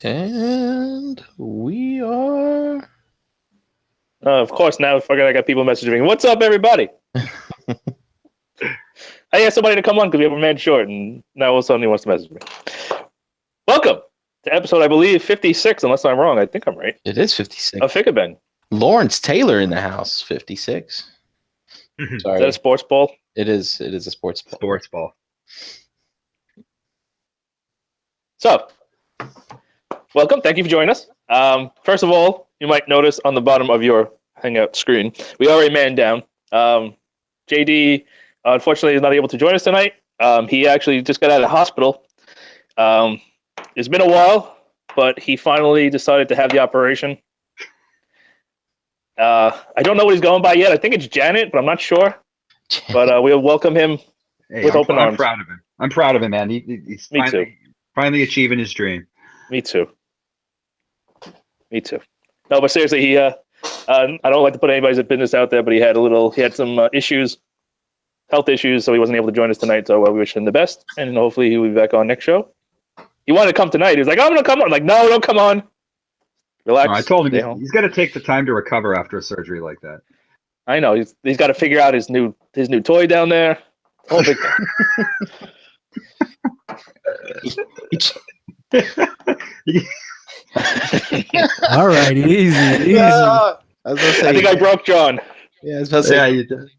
And we are. Of course, now I got people messaging me. What's up, everybody? I asked somebody to come on because we have a man short, and now all of a sudden he wants to message me. Welcome to episode, I believe, 56, unless I'm wrong. I think I'm right. It is 56. Of FIGGAH. Lawrence Taylor in the house, 56. Sorry. Is that a sports ball? It is a sports ball. Sports ball. So, welcome. Thank you for joining us. First of all, you might notice on the bottom of your Hangout screen, we are a man down. JD, unfortunately, is not able to join us tonight. He actually just got out of the hospital. It's been a while, but he finally decided to have the operation. I don't know what he's going by yet. I think it's Janet, but I'm not sure. But we'll welcome him with open arms. I'm proud of him. I'm proud of him, man. He's finally achieving his dream. Me too. No, but seriously, he. I don't like to put anybody's business out there, but he had some issues, health issues, so he wasn't able to join us tonight. So we wish him the best, and hopefully he'll be back on next show. He wanted to come tonight. He was like, "I'm gonna come on." I'm like, "No, don't come on. Relax." No, I told him he's got to take the time to recover after a surgery like that. I know he's got to figure out his new toy down there. Whole big thing. All right, easy. I was gonna say, I think I broke John. Yeah, I was about to say, Yeah, you did.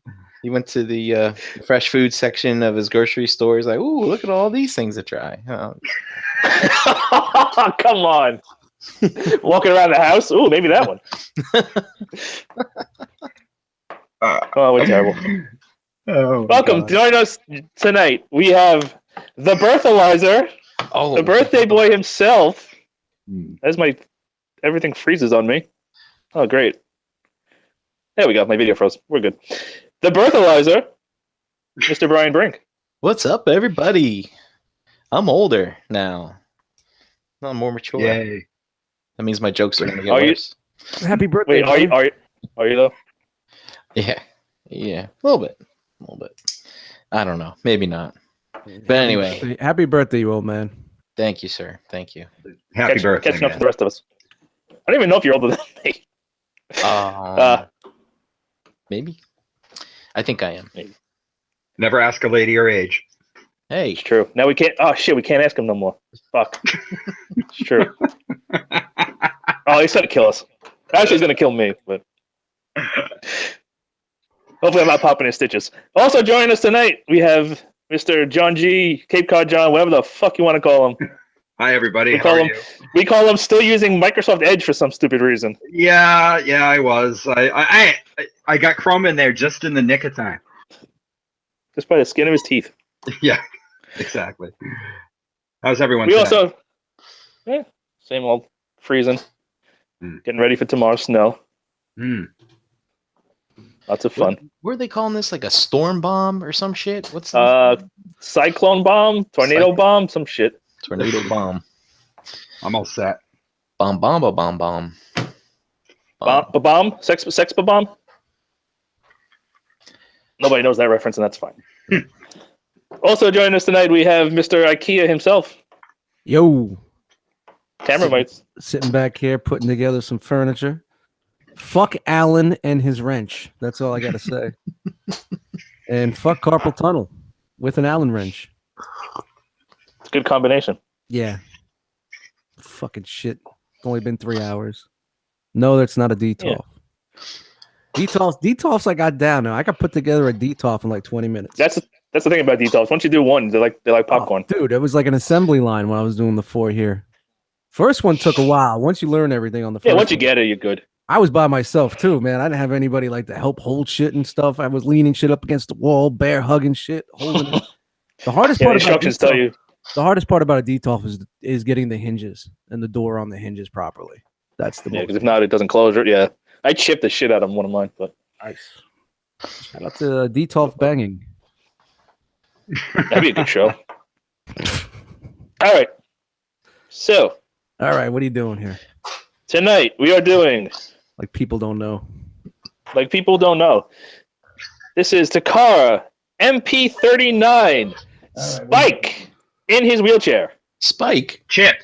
he went to the fresh food section of his grocery store. He's like, "Ooh, look at all these things to try." Oh. Come on. Walking around the house. Ooh, maybe that one. Oh, we're terrible. Oh, Welcome. Join us tonight. We have the birthalizer, the birthday boy himself. As everything freezes on me. Oh, great. There we go. My video froze. We're good. The birthalizer, Mr. Brian Brink. What's up, everybody? I'm older now. I'm more mature. Yay. That means my jokes are gonna get worse. Happy birthday! Wait, are you though? Yeah, a little bit. I don't know, maybe not. But anyway, happy birthday, you old man. Thank you, sir. Thank you. Happy birthday, catching up to the rest of us. I don't even know if you're older than me. Maybe. I think I am. Never ask a lady her age. Hey, It's true. Now we can't. Oh shit, we can't ask him no more. Fuck. It's true. Oh, he's gonna kill us. Actually, he's gonna kill me, but hopefully I'm not popping his stitches. Also joining us tonight, we have Mr. John G, Cape Cod John, whatever the fuck you want to call him. Hi, everybody. We call him still using Microsoft Edge for some stupid reason. Yeah, I was. I got Chrome in there just in the nick of time. Just by the skin of his teeth. Yeah, exactly. How's everyone? We tonight? also, same old freezing. Getting ready for tomorrow's snow. Lots of fun. What are they calling this? Like a storm bomb or some shit? What's Cyclone bomb, tornado bomb, some shit. Tornado bomb. I'm all set. Bomb. Bomb, sex bomb. Nobody knows that reference, and that's fine. Also joining us tonight, we have Mr. IKEA himself. Yo. Camera mites. Sitting back here, putting together some furniture. Fuck Alan and his wrench. That's all I got to say. And fuck carpal tunnel with an Allen wrench. It's a good combination. Yeah. Fucking shit. It's only been 3 hours. No, that's not a DTOF. Yeah. DTOFs I got down now. I could put together a DTOF in like 20 minutes. That's the thing about DTOFs. Once you do one, they're like popcorn. Oh, dude, it was like an assembly line when I was doing the 4 here. First one took a while. Once you learn everything on the first once you get it, you're good. I was by myself too, man. I didn't have anybody like to help hold shit and stuff. I was leaning shit up against the wall, bear hugging shit, holding it. The hardest part about the hardest part about a DTOF is getting the hinges and the door on the hinges properly. That's the because if not, it doesn't close. Yeah, I chipped the shit out of one of mine, but nice. Shout out to DTOF banging. That'd be a good show. All right. So. All right, what are you doing here? Tonight, we are doing... Like people don't know. This is Takara MP39. Spike in his wheelchair. Spike? Chip.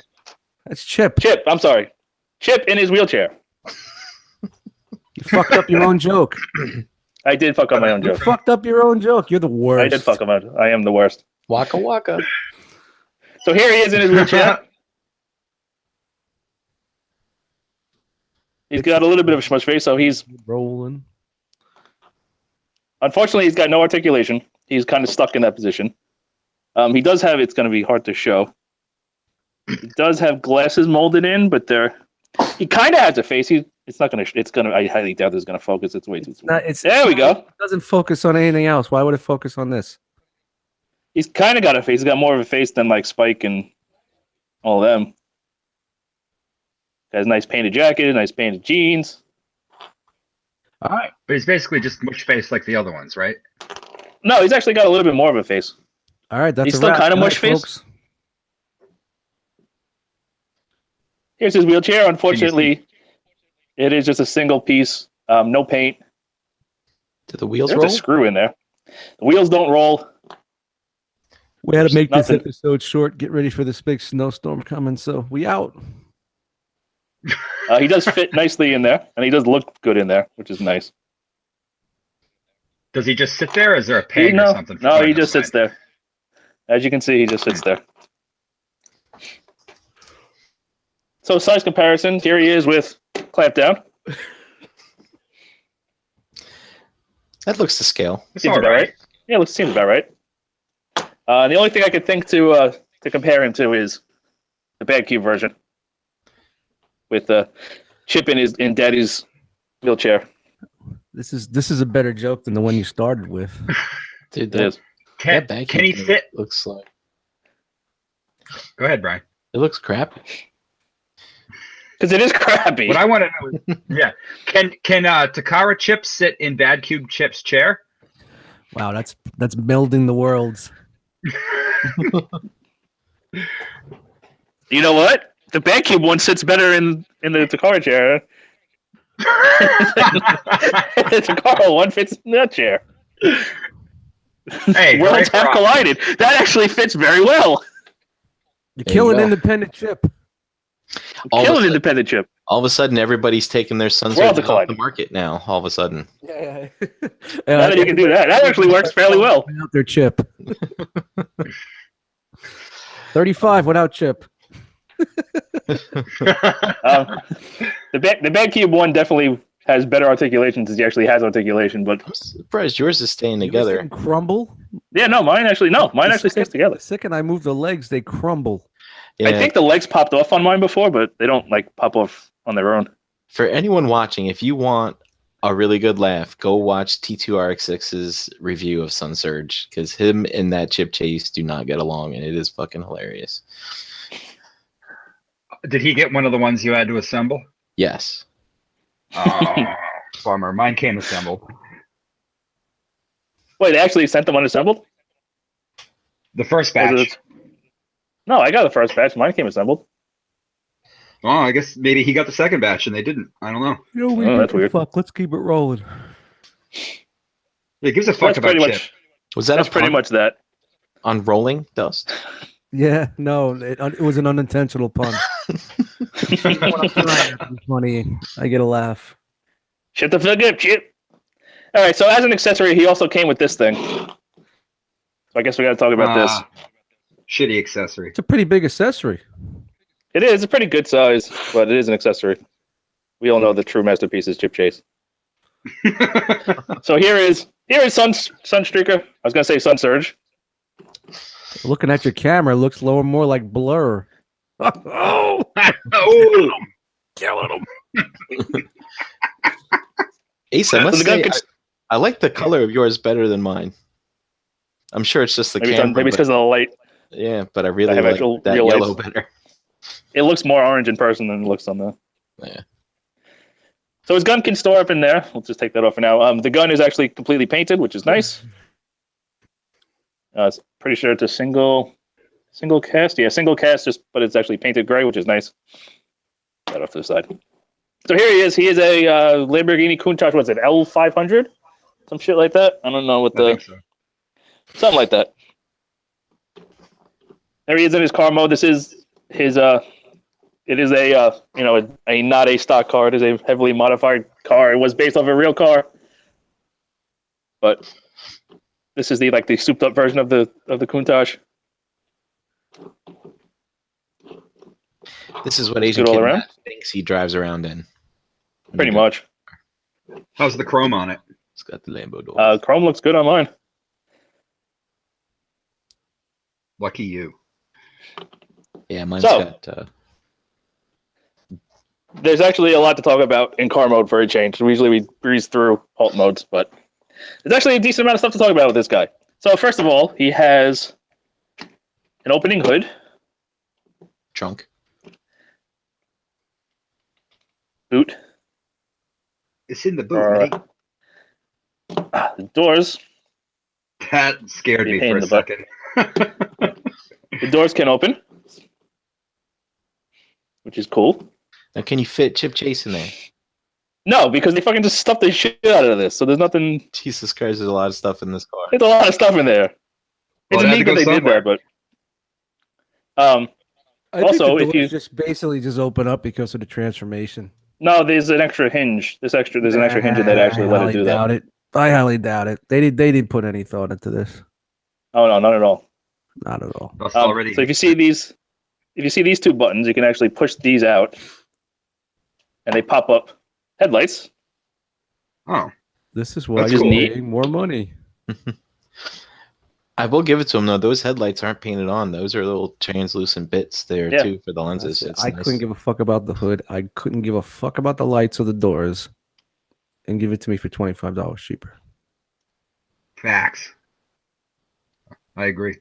That's Chip. Chip, I'm sorry. Chip in his wheelchair. You fucked up your own joke. I did fuck up my own You joke. fucked up your own joke. You're the worst. I did fuck him up. I am the worst. Waka waka. So here he is in his wheelchair. He's got a little bit of a smush face, so he's rolling. Unfortunately, he's got no articulation. He's kind of stuck in that position. He does have, it's going to be hard to show. He does have glasses molded in, but he kind of has a face. I highly doubt it's going to focus. It's way too small. There we go. It doesn't focus on anything else. Why would it focus on this? He's kind of got a face. He's got more of a face than like Spike and all of them. Has a nice painted jacket, nice painted jeans. All right. But he's basically just mush face like the other ones, right? No, he's actually got a little bit more of a face. All right, he's still kind of mush face. Folks. Here's his wheelchair. Unfortunately, it is just a single piece, no paint. Do the wheels There's roll? a screw in there. The wheels don't roll. We had to make this episode short. Get ready for this big snowstorm coming. So we out. He does fit nicely in there, and he does look good in there, which is nice. Does he just sit there, or is there a peg or something? No, he just sits there. As you can see, he just sits there. So size comparison, here he is with clamp down. That looks to scale. Seems about right. Yeah, seems about right. The only thing I could think to compare him to is the BANGIN version with Chip in Daddy's wheelchair. This is a better joke than the one you started with. Dude, it is. Can he fit? Looks like. Go ahead, Brian. It looks crappy. Because it is crappy. What I want to know is, yeah, can Takara Chip sit in Bad Cube Chip's chair? Wow, that's melding the worlds. You know what? The BANGIN one sits better in the Takara chair. The Takara one fits in that chair. Hey, worlds have collided. That actually fits very well. You're killing independent Chip. Killing independent Chip. All of a sudden, everybody's taking their sons off the market now. All of a sudden. Yeah. Now that you can do that, that actually works fairly well. Out there, Chip. 35 without Chip. The BANGIN one definitely has better articulation because he actually has articulation. But I'm surprised yours is staying together. Crumble? Yeah, no, mine actually stays together. The second I move the legs, they crumble. Yeah. I think the legs popped off on mine before, but they don't like pop off on their own. For anyone watching, if you want a really good laugh, go watch T2RX6's review of Sun Surge, because him and that Chip Chase do not get along, and it is fucking hilarious. Did he get one of the ones you had to assemble? Yes. Oh, bummer. Mine came assembled. Wait, they actually sent them unassembled? The first batch. No, I got the first batch. Mine came assembled. Oh, I guess maybe he got the second batch and they didn't. I don't know. That's weird. Fuck, let's keep it rolling. Yeah, gives a fuck about Chip. That's pretty much that. On rolling dust? Yeah, no, it was an unintentional pun. When I'm trying to be funny, I get a laugh. Shut the fuck up, Chip. All right, so as an accessory, he also came with this thing. So I guess we got to talk about this. Shitty accessory. It's a pretty big accessory. It is a pretty good size, but it is an accessory. We all know the true masterpiece is Chip Chase. So here is Sunstreaker. I was gonna say Sun Surge. Looking at your camera, it looks more like Blur. Oh, killing him. Ace, I must say, I like the color of yours better than mine. I'm sure it's just the camera. Maybe it's because of the light. Yeah, but I really like that yellow better. It looks more orange in person than it looks on the... Yeah. So his gun can store up in there. We'll just take that off for now. The gun is actually completely painted, which is nice. It's pretty sure it's a single cast. Yeah, single cast, but it's actually painted gray, which is nice. That off to the side. So here he is. He is a Lamborghini Countach. What's it? L500? Some shit like that. I don't know what the... Something like that. There he is in his car mode. This is his It is a a not a stock car. It is a heavily modified car. It was based off a real car, but this is the souped up version of the Countach. This is what Agent Kid thinks he drives around in. Pretty much. How's the chrome on it? It's got the Lambo door. Chrome looks good on mine. Lucky you. Yeah, mine's got. There's actually a lot to talk about in car mode for a change. Usually we breeze through alt modes, but there's actually a decent amount of stuff to talk about with this guy. So first of all, he has an opening hood. Trunk. Boot. It's in the boot, mate. The doors. That scared me for a second. The doors can open, which is cool. Now, can you fit Chip Chase in there? No, because they fucking just stuffed the shit out of this. So there's nothing. Jesus Christ, there's a lot of stuff in this car. There's a lot of stuff in there. It's neat that they did that, but also if you just basically just open up because of the transformation. No, there's an extra hinge. There's an extra hinge in there to actually let it do that. I highly doubt it. They didn't put any thought into this. Oh no, not at all. Not at all. So if you see these two buttons, you can actually push these out, and they pop up headlights. Oh, this is why you're paying more money. I will give it to them though. Those headlights aren't painted on. Those are little translucent bits there too for the lenses. I couldn't give a fuck about the hood. I couldn't give a fuck about the lights or the doors, and give it to me for $25 cheaper. Facts. I agree.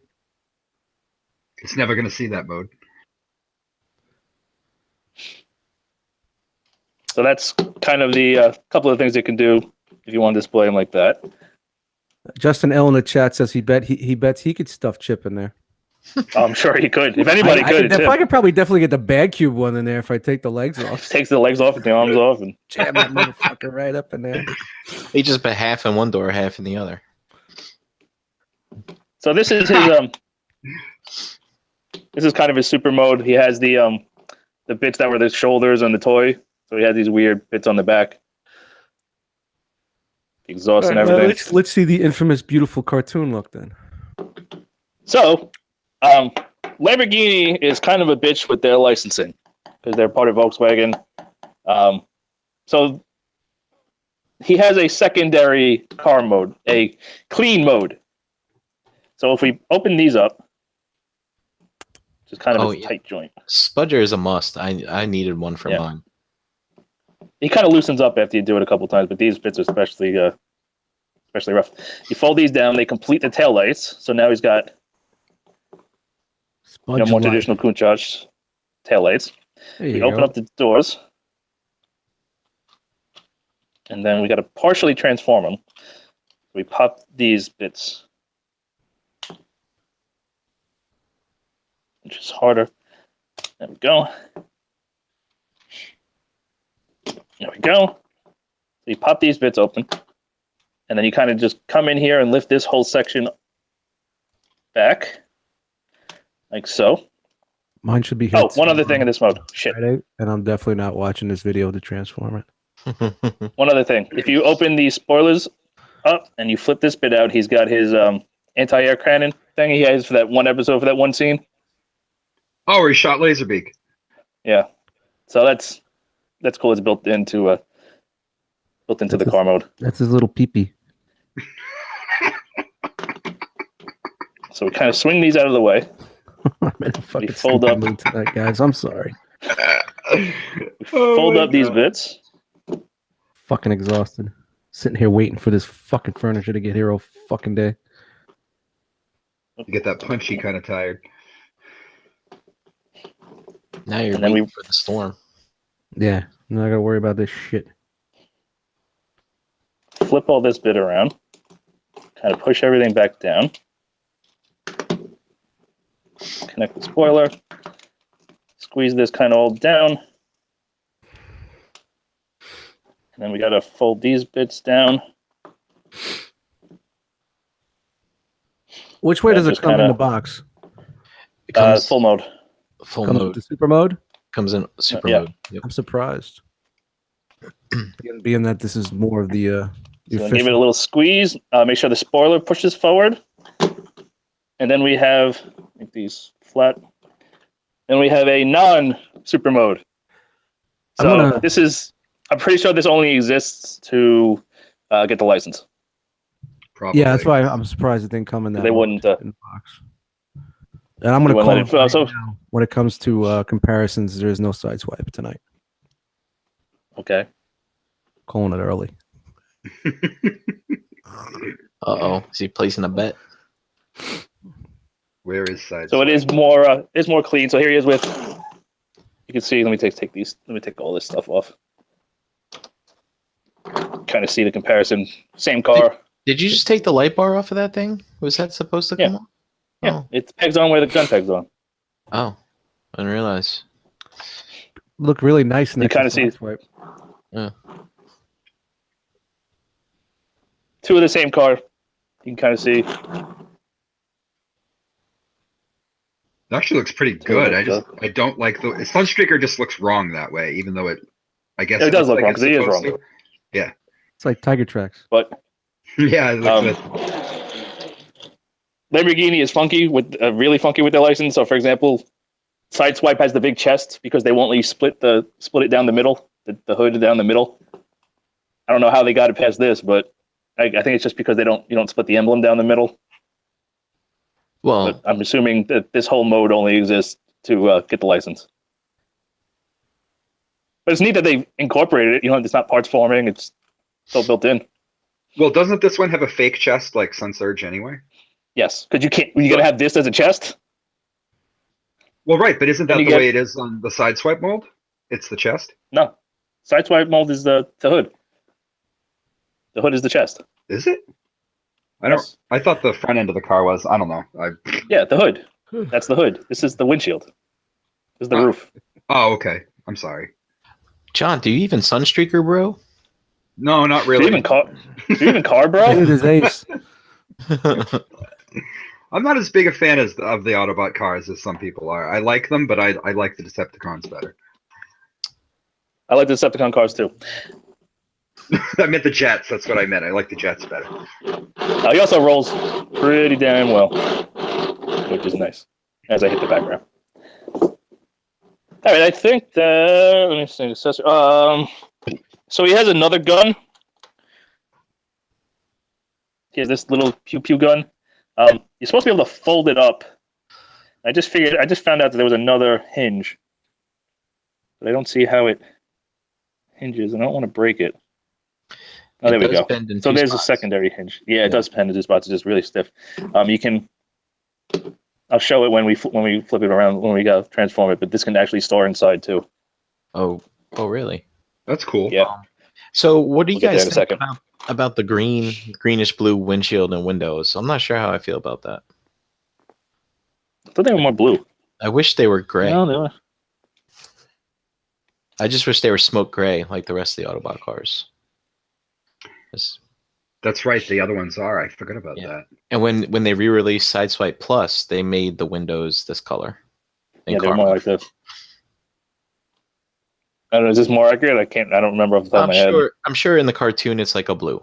It's never going to see that mode. So that's kind of the couple of things you can do if you want to display them like that. Justin L in the chat says he bets he could stuff Chip in there. I'm sure he could. If anybody could, I could probably definitely get the bag cube one in there if I take the legs off. Takes the legs off and the arms off and jam that motherfucker right up in there. He just put half in one door, half in the other. So this is his this is kind of his super mode. He has the bits that were the shoulders and the toy. So he has these weird bits on the back. Exhaust and everything. Let's see the infamous beautiful cartoon look then. So, Lamborghini is kind of a bitch with their licensing because they're part of Volkswagen. So he has a secondary car mode, a clean mode. So if we open these up, just kind of a tight joint. Spudger is a must. I needed one for mine. He kind of loosens up after you do it a couple times, but these bits are especially rough. You fold these down, they complete the tail lights. So now he's got more traditional Countach tail lights. We open up the doors, and then we got to partially transform them. We pop these bits, which is harder. There we go. There we go. So you pop these bits open, and then you kind of just come in here and lift this whole section back, like so. Mine should be. One other thing in this mode. Shit. And I'm definitely not watching this video to transform it. One other thing. If you open these spoilers up and you flip this bit out, he's got his anti-air cannon thing he has for that one episode, for that one scene. Oh, where he shot Laserbeak. Yeah. So that's cool. It's built into the car mode. That's his little peepee. So we kind of swing these out of the way. I'm in a fucking fold up tonight, guys. I'm sorry. Fold up these bits. Fucking exhausted. Sitting here waiting for this fucking furniture to get here all fucking day. You get that punchy kind of tired. Now you're waiting for the storm. Yeah, I'm not gonna worry about this shit. Flip all this bit around. Kind of push everything back down. Connect the spoiler. Squeeze this kind of all down. And then we got to fold these bits down. Which way does it come in the box? It comes full mode. Full mode. The super mode? Comes in super Yeah. mode. Yep. I'm surprised. Being that this is more of the So give it a little squeeze. Make sure the spoiler pushes forward. And then we have make these flat. Then we have a non-super mode. So this is, I'm pretty sure this only exists to get the license. Probably. Yeah, that's why I'm surprised it didn't come in that. They wouldn't. In the box. And I'm going to call it right now, when it comes to comparisons, there is no side swipe tonight. Okay. Calling it early. Uh-oh. Is he placing a bet? Where is side? So it is more clean. So here he is with, you can see, let me take these, let me take all this stuff off. Kind of see the comparison. Same car. Did you just take the light bar off of that thing? Was that supposed to come off? Yeah, Oh. it pegs on where the gun pegs on. Oh, I didn't realize. Look really nice. You kind of see swipe. Yeah. Two of the same car. You can kind of see. It actually looks pretty good. I don't like the Sunstreaker just looks wrong that way, even though I guess it does look like wrong because it is wrong. to. Yeah. It's like Tiger Tracks. But yeah, it looks Lamborghini is funky really funky with their license. So for example, Sideswipe has the big chest because they won't let you split it down the middle, the hood down the middle. I don't know how they got it past this, but I think it's just because you don't split the emblem down the middle. Well, but I'm assuming that this whole mode only exists to get the license. But it's neat that they incorporated it. You know, it's not parts forming; it's still built in. Well, doesn't this one have a fake chest like Sunsurge anyway? Yes, because you're gonna have this as a chest. Well, right, but isn't that the way it is on the Sideswipe mold? It's the chest. No, Sideswipe is the hood. The hood is the chest. Is it? I thought the front end of the car was. I don't know. Yeah, the hood. That's the hood. This is the windshield. This is the roof. Oh, okay. I'm sorry. John, do you even Sunstreaker, bro? No, not really. Do you even car, bro? I'm not as big a fan of the Autobot cars as some people are. I like them, but I like the Decepticons better. I like the Decepticon cars too. I meant the jets. That's what I meant. I like the jets better. He also rolls pretty damn well, which is nice. As I hit the background. All right, I think that. Let me see. So he has another gun. He has this little pew pew gun. You're supposed to be able to fold it up. I just found out that there was another hinge, but I don't see how it hinges, and I don't want to break it. Oh, there we go. So there's a secondary hinge. Yeah, it does bend in two spots. It's just really stiff. You can. I'll show it when we flip it around when we go transform it. But this can actually store inside too. Oh, really? That's cool. Yeah. So what do you guys think about the greenish blue windshield and windows? I'm not sure how I feel about that. I thought they were more blue. I wish they were gray. No, they were. I just wish they were smoke gray like the rest of the Autobot cars. That's right. The other ones are. I forgot about that. And when they re-released Sideswipe Plus, they made the windows this color. Yeah, they're more like this. I don't know. Is this more accurate? I don't remember off the top of my head. I'm sure in the cartoon it's like a blue.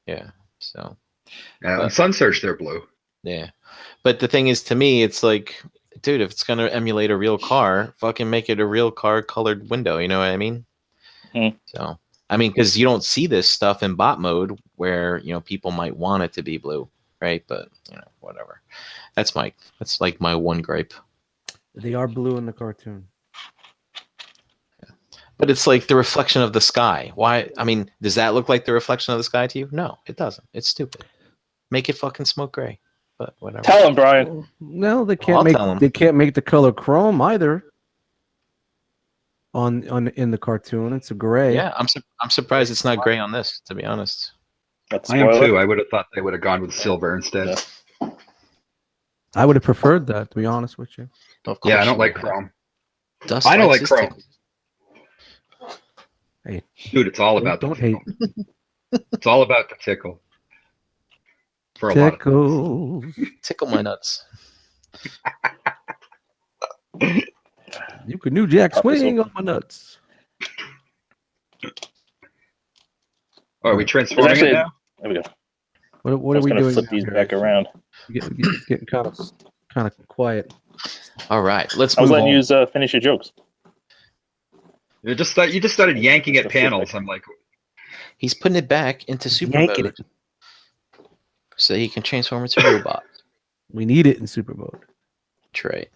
Yeah. So. Yeah, on Sunsurge they're blue. Yeah, but the thing is, to me, it's like, dude, if it's gonna emulate a real car, fucking make it a real car colored window. You know what I mean? So. I mean, because you don't see this stuff in bot mode where, people might want it to be blue, right? But, whatever. That's like my one gripe. They are blue in the cartoon. Yeah. But it's like the reflection of the sky. Why? I mean, does that look like the reflection of the sky to you? No, it doesn't. It's stupid. Make it fucking smoke gray. But whatever. Tell him, Brian. No, they can't They can't make the color chrome either. In the cartoon, it's a gray. Yeah, I'm surprised it's not gray on this, to be honest. I am too. I would have thought they would have gone with silver instead. Yeah. I would have preferred that, to be honest with you. Yeah, I don't like chrome. I don't like chrome. Hey, dude, it's all about don't hate. It's all about the tickle. For a lot of tickle my nuts. You could New Jack Pop this swing open. on my nuts. Oh, are we transforming actually- it now? There we go. What I are was we gonna doing? flip now these here? back around. It's getting kind of quiet. All right, let's I was move letting on. you finish your jokes. You just started yanking at Let's flip panels. back. I'm like, He's putting it back into super Yanking mode it. so he can transform into a robot. We need it in super mode. That's right.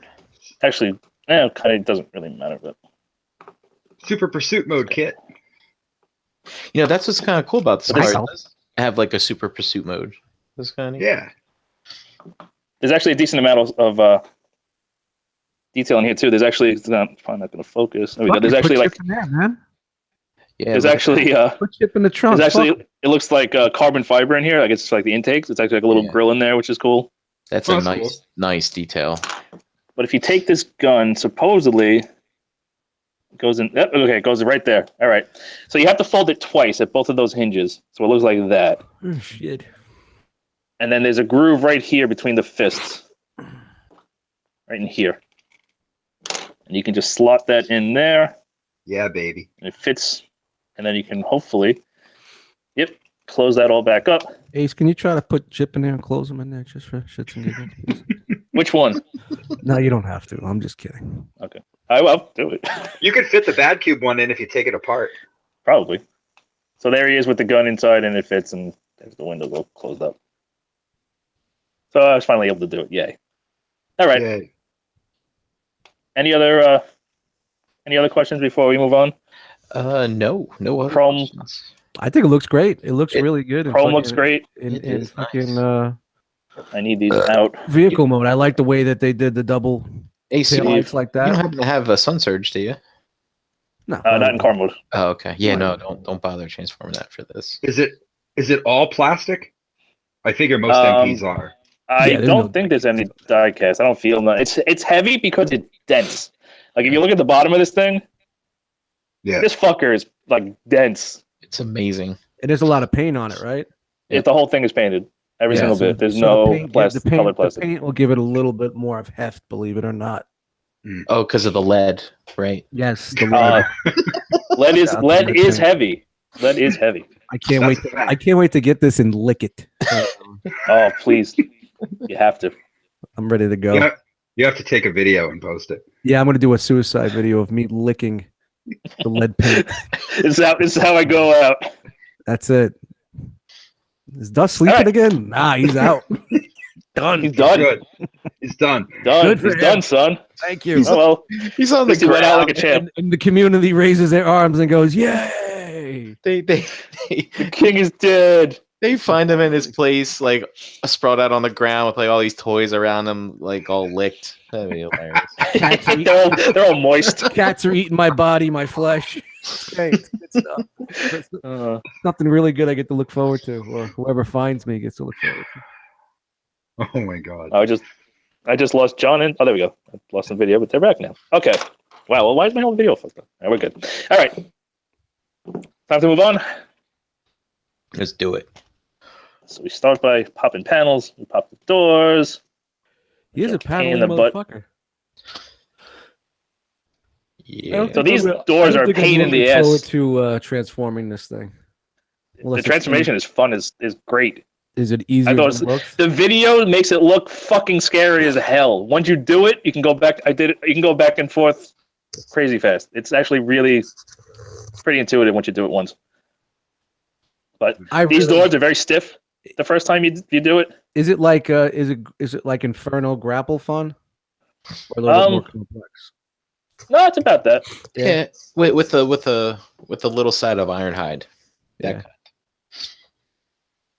Actually, it kind of doesn't really matter, but super pursuit mode, Kit. You know, that's what's kind of cool about this But car. this- It does have like a super pursuit mode. That's kind of neat. Yeah. there's actually a decent amount of detail in here too. There's actually it's probably not going to focus. There we go. There's Fucking actually put like chip in there, man. Yeah, there's look at actually Put chip in the trunk. there's actually Fuck. it looks like carbon fiber in here. Like it's like the intakes. It's actually like a little Yeah. grill in there, which is cool. that's Oh, a that's nice, nice detail. But if you take this gun, supposedly it goes in. Okay, it goes right there. All right. So you have to fold it twice at both of those hinges. So it looks like that. Oh, shit. And then there's a groove right here between the fists. Right in here. And you can just slot that in there. Yeah, baby. And it fits. And then you can hopefully, close that all back up. Ace, can you try to put chip in there and close them in there just for shits and giggles, please? Which one? No, you don't have to. I'm just kidding. I will do it. You could fit the Bad Cube one in if you take it apart. Probably. So there he is with the gun inside and it fits and there's the windows all closed up. So I was finally able to do it. Yay. All right. Yeah. Any other questions before we move on? No other Chrome. questions. I think it looks great. It looks really good. in Chrome looks fucking- great. In It is fucking nice. I need these out. vehicle mode. I like the way that they did the double Ace, you taillights like don't that. happen to have a sun surge, do you? No, Not in car mode. Oh, okay. Yeah, no, don't bother transforming that for this. Is it all plastic? I figure most Um, MPs are. I Yeah, there's don't no think there's any die cast. I don't feel none. It's heavy because it's dense. Like if you look at the bottom of this thing, Yeah. this fucker is like dense. It's amazing. And there's a lot of paint on it, right? If the whole thing is painted, every Yeah, single so- bit. There's so no the paint, plastic, the paint, colored plastic. The paint will give it a little bit more of heft, believe it or not. Oh, because of the lead, right? Yes, the Uh, lead is Shout out to lead lead is paint. heavy. Lead is heavy. I can't That's wait. a fact. I can't wait to get this and lick it. Oh please, you have to. I'm ready to go. You have, you have to take a video and post it. Yeah, I'm gonna do a suicide video of me licking the lead paint. This is how I go out. That's it. Is Dust sleeping All right. again? Nah, he's out. Done. He's done. Good. It's done. Done. Good for He's him. done, son. Thank you. Oh well. He's on At least he went out like a champ. And the community raises their arms and goes, "Yay!" They The king is dead. they find him in his place, like sprawled out on the ground with like all these toys around him, like all licked. That'd be hilarious. Cats are, They're all moist. cats are eating my body, my flesh. Okay, it's good stuff. It's something really good I get to look forward to, or whoever finds me gets to look forward to. Oh my god. I just lost John and there we go. I lost the video, but they're back now. Okay. Wow. Well, why is my whole video fucked up? All right, we're good. All right. Time to move on. Let's do it. So we start by popping panels. We pop the doors. He is a Pain in paddling the butt. motherfucker. Yeah. So these doors are a pain in the Forward ass. to transforming this thing. Well, The if it's transformation is fun. Is great. Is it easier thought than it looks? The video makes it look fucking scary as hell. Once you do it, you can go back. I did it. You can go back and forth crazy fast. It's actually really pretty intuitive once you do it once. But these doors are very stiff the first time you do it. Is it like is it like Inferno Grapple Fun? Or a little bit more complex? No, it's about that. Yeah, with the little side of Ironhide. Yeah.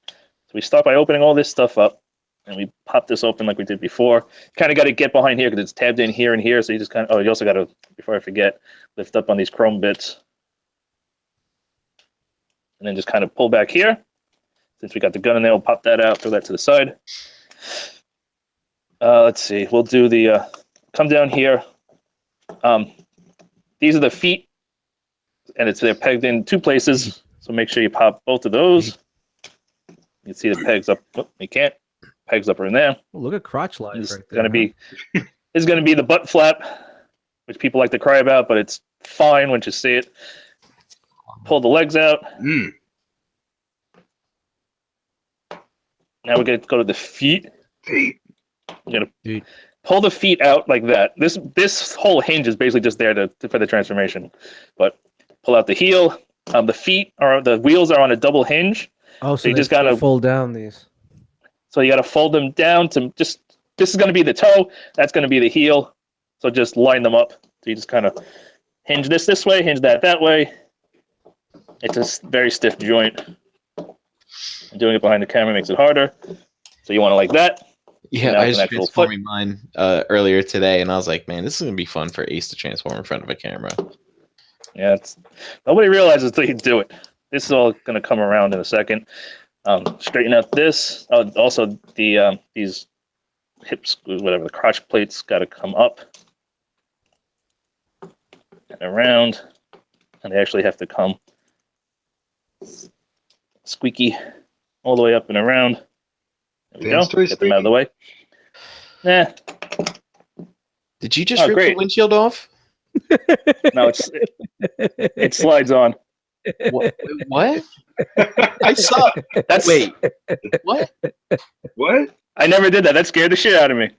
So we start by opening all this stuff up, and we pop this open like we did before. Kind of got to get behind here because it's tabbed in here and here. So you just kind of, you also got to, before I forget, lift up on these chrome bits. And then just kind of pull back here. Since we got the gun in there, we'll pop that out, throw that to the side. Let's see, we'll do the, come down here. These are the feet, and they're pegged in two places. So make sure you pop both of those. You can see the pegs up. Oh, you can't. Pegs up are in there. Oh, look at crotch lines This right is there. gonna be the butt flap. which people like to cry about, but it's fine once you see it. Pull the legs out. Now we're going to go to the feet. Feet. We're going to pull the feet out like that. This whole hinge is basically just there for the transformation. But pull out the heel. The wheels are on a double hinge. Oh, so you just got to fold down these. So you got to fold them down to just. This is going to be the toe. That's going to be the heel. So just line them up. So you just kind of hinge this way, hinge that way. It's a very stiff joint. Doing it behind the camera makes it harder. So you want it like that. Yeah, I just transformed mine earlier today, and I was like, man, this is going to be fun for Ace to transform in front of a camera. Yeah, nobody realizes until you do it. This is all going to come around in a second. Straighten out this. Also, these hips, whatever, the crotch plates got to come up and around, and they actually have to come squeaky all the way up and around. There we go. Get them out of the way. Yeah. Did you just rip the windshield off? No, it slides on. What? I saw. Wait. What? What? I never did that. That scared the shit out of me.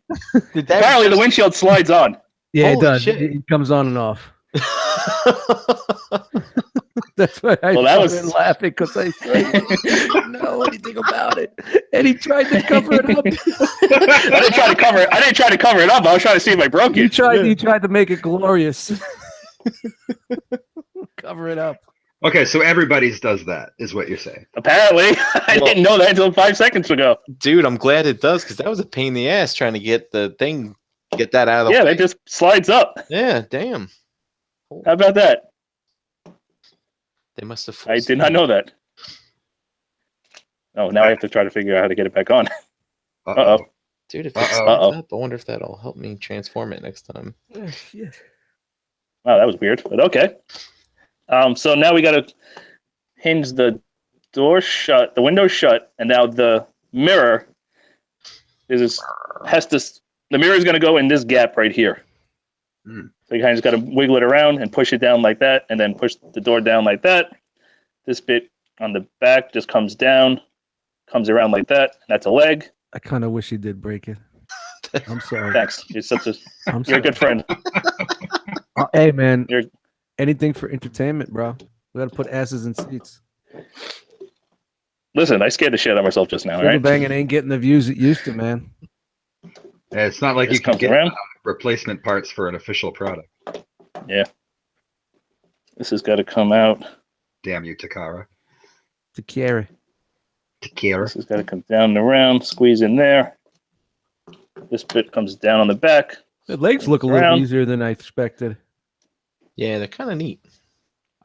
Apparently, the windshield slides on. Yeah, it does. It comes on and off. That's why I was laughing, because I said, I don't know anything about it, and he tried to cover it up. I didn't try to cover it up. I was trying to see if I broke it. You tried to make it glorious. Cover it up. Okay, so everybody's does that, is what you're saying. Apparently. I didn't know that until 5 seconds ago. Dude, I'm glad it does, because that was a pain in the ass trying to get that out of the way. Yeah, that just slides up. Yeah, damn. How about that? They must have. I did not know that. Oh, now I have to try to figure out how to get it back on. Uh-oh. Dude, if it's up, I wonder if that'll help me transform it next time. Oh, shit. Wow, that was weird, but okay. So now we got to hinge the door shut, the window shut, and now the mirror the mirror is going to go in this gap right here. So you kind of just got to wiggle it around and push it down like that, and then push the door down like that. This bit on the back just comes down, comes around like that. That's a leg. I kind of wish you did break it. I'm sorry. Thanks. You're a good friend. Hey, man. Anything for entertainment, bro. We got to put asses in seats. Listen, I scared the shit out of myself just now, right? Banging ain't getting the views it used to, man. Yeah, it's not like you can get replacement parts for an official product. Yeah. This has got to come out. Damn you, Takara. Takara. This has got to come down and around, squeeze in there. This bit comes down on the back. The legs look a little easier than I expected. Yeah, they're kind of neat.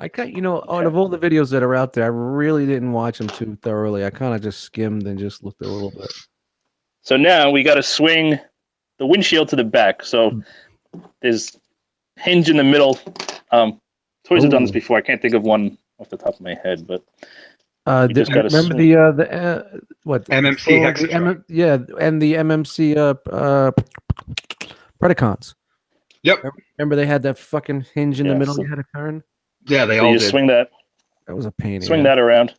Out of all the videos that are out there, I really didn't watch them too thoroughly. I kind of just skimmed and just looked a little bit. So now we got to swing the windshield to the back. So there's hinge in the middle. Toys have done this before. I can't think of one off the top of my head, but remember what MMC Hexatron? And the MMC Predacons. Yep. Remember they had that fucking hinge in the middle you had to turn? Yeah, they all did. Swing that. That was a pain. Swing that around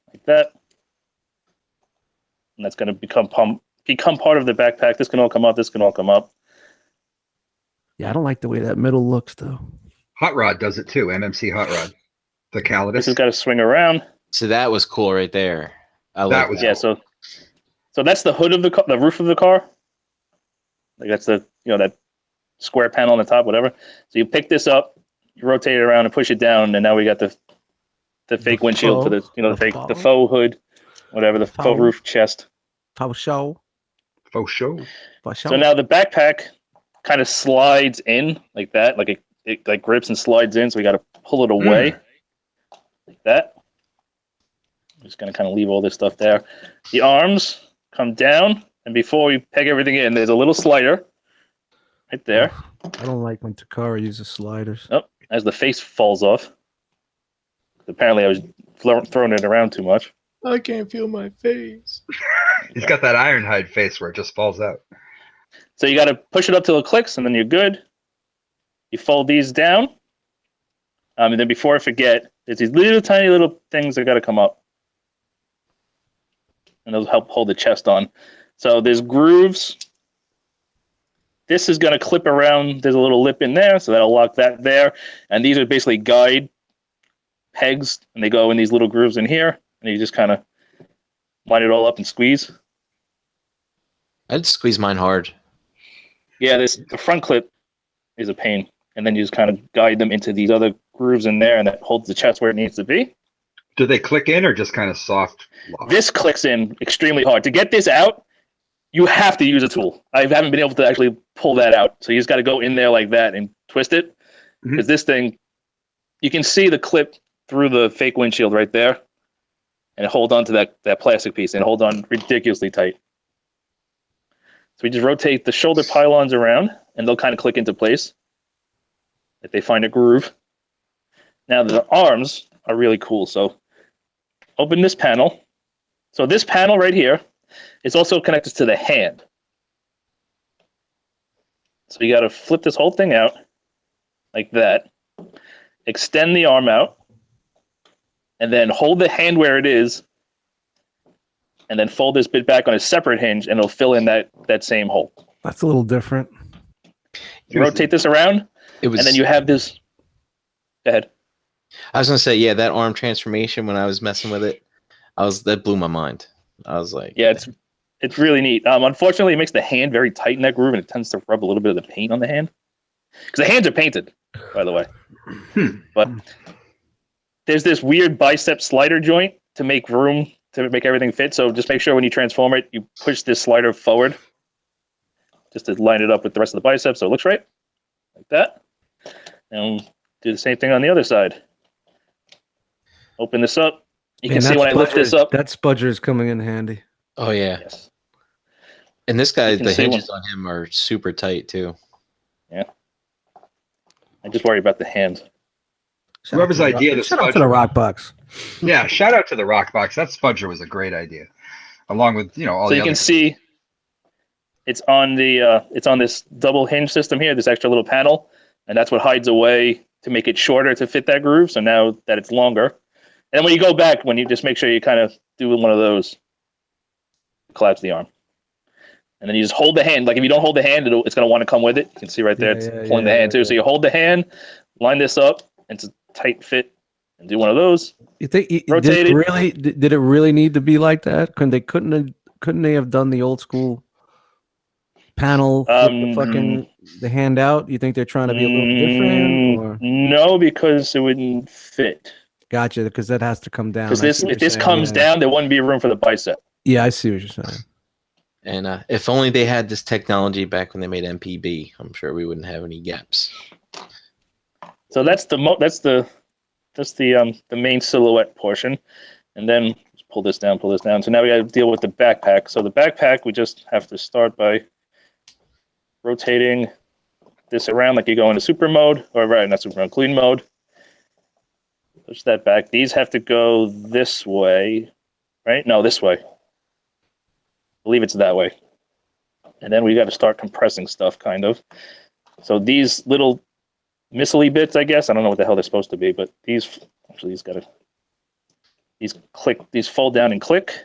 like that. And that's going to become part of the backpack. This can all come up. This can all come up. Yeah, I don't like the way that middle looks, though. Hot Rod does it too. MMC Hot Rod. The Calidus. This has got to swing around. So that was cool right there. That was cool. So that's the hood of the roof of the car. Like that's that square panel on the top, whatever. So you pick this up, you rotate it around and push it down, and now we got the fake windshield for the faux hood, whatever, the faux roof chest. Faux show. So now the backpack kind of slides in like that, like it like grips and slides in. So we got to pull it away like that. I'm just going to kind of leave all this stuff there. The arms come down, and before we peg everything in, there's a little slider right there. I don't like when Takara uses sliders. Oh, as the face falls off. Apparently I was throwing it around too much. I can't feel my face. He's got that Ironhide face where it just falls out. So you got to push it up till it clicks, and then you're good. You fold these down. And then before I forget, there's these little tiny little things that got to come up. And those help hold the chest on. So there's grooves. This is going to clip around. There's a little lip in there, so that'll lock that there. And these are basically guide pegs, and they go in these little grooves in here. And you just kind of line it all up and squeeze. I'd squeeze mine hard. Yeah, the front clip is a pain. And then you just kind of guide them into these other grooves in there, and that holds the chest where it needs to be. Do they click in or just kind of soft lock? This clicks in extremely hard. To get this out, you have to use a tool. I haven't been able to actually pull that out. So you just got to go in there like that and twist it. Because this thing, you can see the clip through the fake windshield right there. And it holds on to that plastic piece and hold on ridiculously tight. So we just rotate the shoulder pylons around, and they'll kind of click into place if they find a groove. Now the arms are really cool. So open this panel. So this panel right here is also connected to the hand. So you got to flip this whole thing out like that. Extend the arm out. And then hold the hand where it is. And then fold this bit back on a separate hinge, and it'll fill in that same hole. That's a little different. You rotate this around, and then you have this. Go ahead. I was gonna say, yeah, that arm transformation when I was messing with it, that blew my mind. I was like, yeah, it's really neat. Unfortunately, it makes the hand very tight in that groove, and it tends to rub a little bit of the paint on the hand. Because the hands are painted, by the way. But there's this weird bicep slider joint to make room to make everything fit. So just make sure when you transform it, you push this slider forward just to line it up with the rest of the bicep so it looks right, like that. And do the same thing on the other side. Open this up. You can see when I lift this up. That spudger is coming in handy. Oh, yeah. Yes. And this guy, the hinges on him are super tight, too. Yeah. I just worry about the hand. Whoever's idea the shout out to the rock box. Yeah, shout out to the rock box. That spudger was a great idea, along with all. So you can see it's on this double hinge system here. This extra little panel, and that's what hides away to make it shorter to fit that groove. So now that it's longer, and when you go back, when you just make sure you kind of do one of those, collapse the arm, and then you just hold the hand. Like if you don't hold the hand, it's going to want to come with it. You can see right there, it's pulling the hand too. So you hold the hand, line this up. It's a tight fit, and do one of those. You think rotate it? Did it really need to be like that? Couldn't they have done the old school panel, the hand out? You think they're trying to be a little different? Or? No, because it wouldn't fit. Gotcha, because that has to come down. Because if this comes down, there wouldn't be room for the bicep. Yeah, I see what you're saying. And if only they had this technology back when they made MPB, I'm sure we wouldn't have any gaps. So that's the main silhouette portion, and then just pull this down. So now we got to deal with the backpack. So the backpack, we just have to start by rotating this around like you go into super mode, or not super mode, clean mode. Push that back. These have to go this way, right? No, this way. I believe it's that way. And then we got to start compressing stuff, kind of. So these little missile bits, I guess. I don't know what the hell they're supposed to be, but these fold down and click.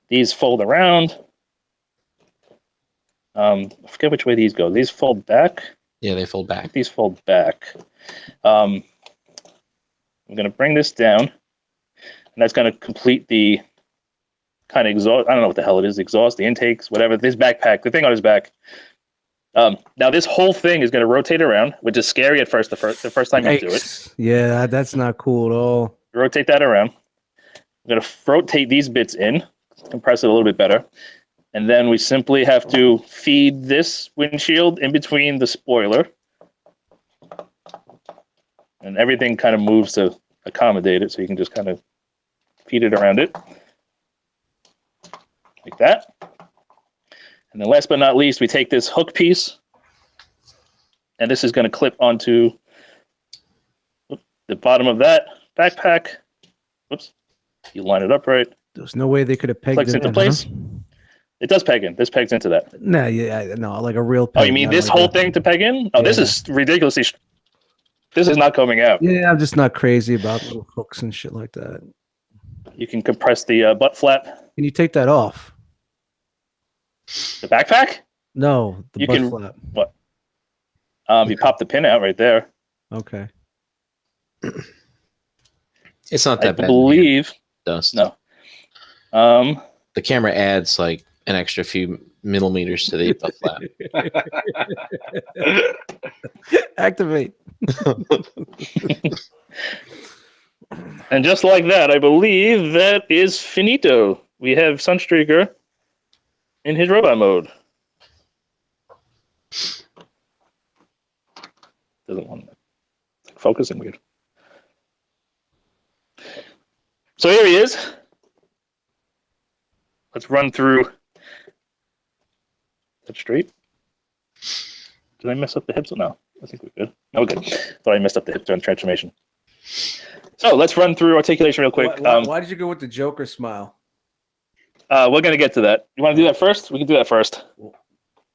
These fold around. I forget which way these go. These fold back. Yeah, they fold back. These fold back. I'm going to bring this down, and that's going to complete the kind of exhaust. I don't know what the hell it is. Exhaust, the intakes, whatever. This backpack, the thing on his back. Now this whole thing is going to rotate around, which is scary at first. The first time you do it. Yeah, that's not cool at all. Rotate that around. I'm going to rotate these bits in, compress it a little bit better, and then we simply have to feed this windshield in between the spoiler, and everything kind of moves to accommodate it. So you can just kind of feed it around it like that. And then last but not least, we take this hook piece, and this is going to clip onto the bottom of that backpack. Whoops. You line it up right. There's no way they could have pegged it into place. It does peg in. This pegs into that. Nah, yeah, no, like a real peg. Oh, you mean this whole thing to peg in? Oh, this is ridiculously. This is not coming out. Yeah, I'm just not crazy about little hooks and shit like that. You can compress the butt flap. Can you take that off? The backpack? No, the butt flap. What? You pop the pin out right there. Okay. It's not that bad. I believe. Dust. No. The camera adds like an extra few millimeters to the butt flap. Activate. And just like that, I believe that is finito. We have Sunstreaker in his robot mode. Doesn't want to focusing weird. So here he is. Let's run through. That's straight. Did I mess up the hips or no? I think we're good. No, good. Thought I messed up the hips during transformation. So let's run through articulation real quick. Why did you go with the Joker smile? We're gonna get to that. You want to do that first? We can do that first.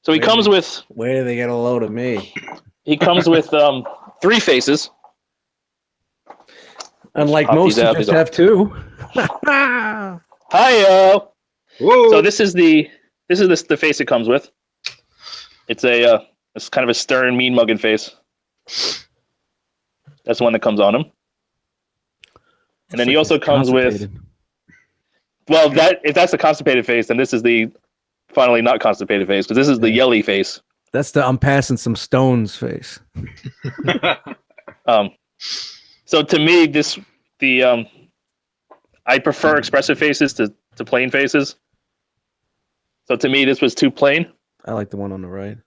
So he comes with. Where do they get a load of me? He comes with 3 faces. Unlike most, who just have 2. Hi-yo. So this is the face it comes with. It's it's kind of a stern, mean mugging face. That's the one that comes on him. And then he also comes with. Well, if that's the constipated face, then this is the finally not constipated face, because this is the yelly face. That's the I'm passing some stones face. So to me, I prefer expressive faces to plain faces. So to me, this was too plain. I like the one on the right.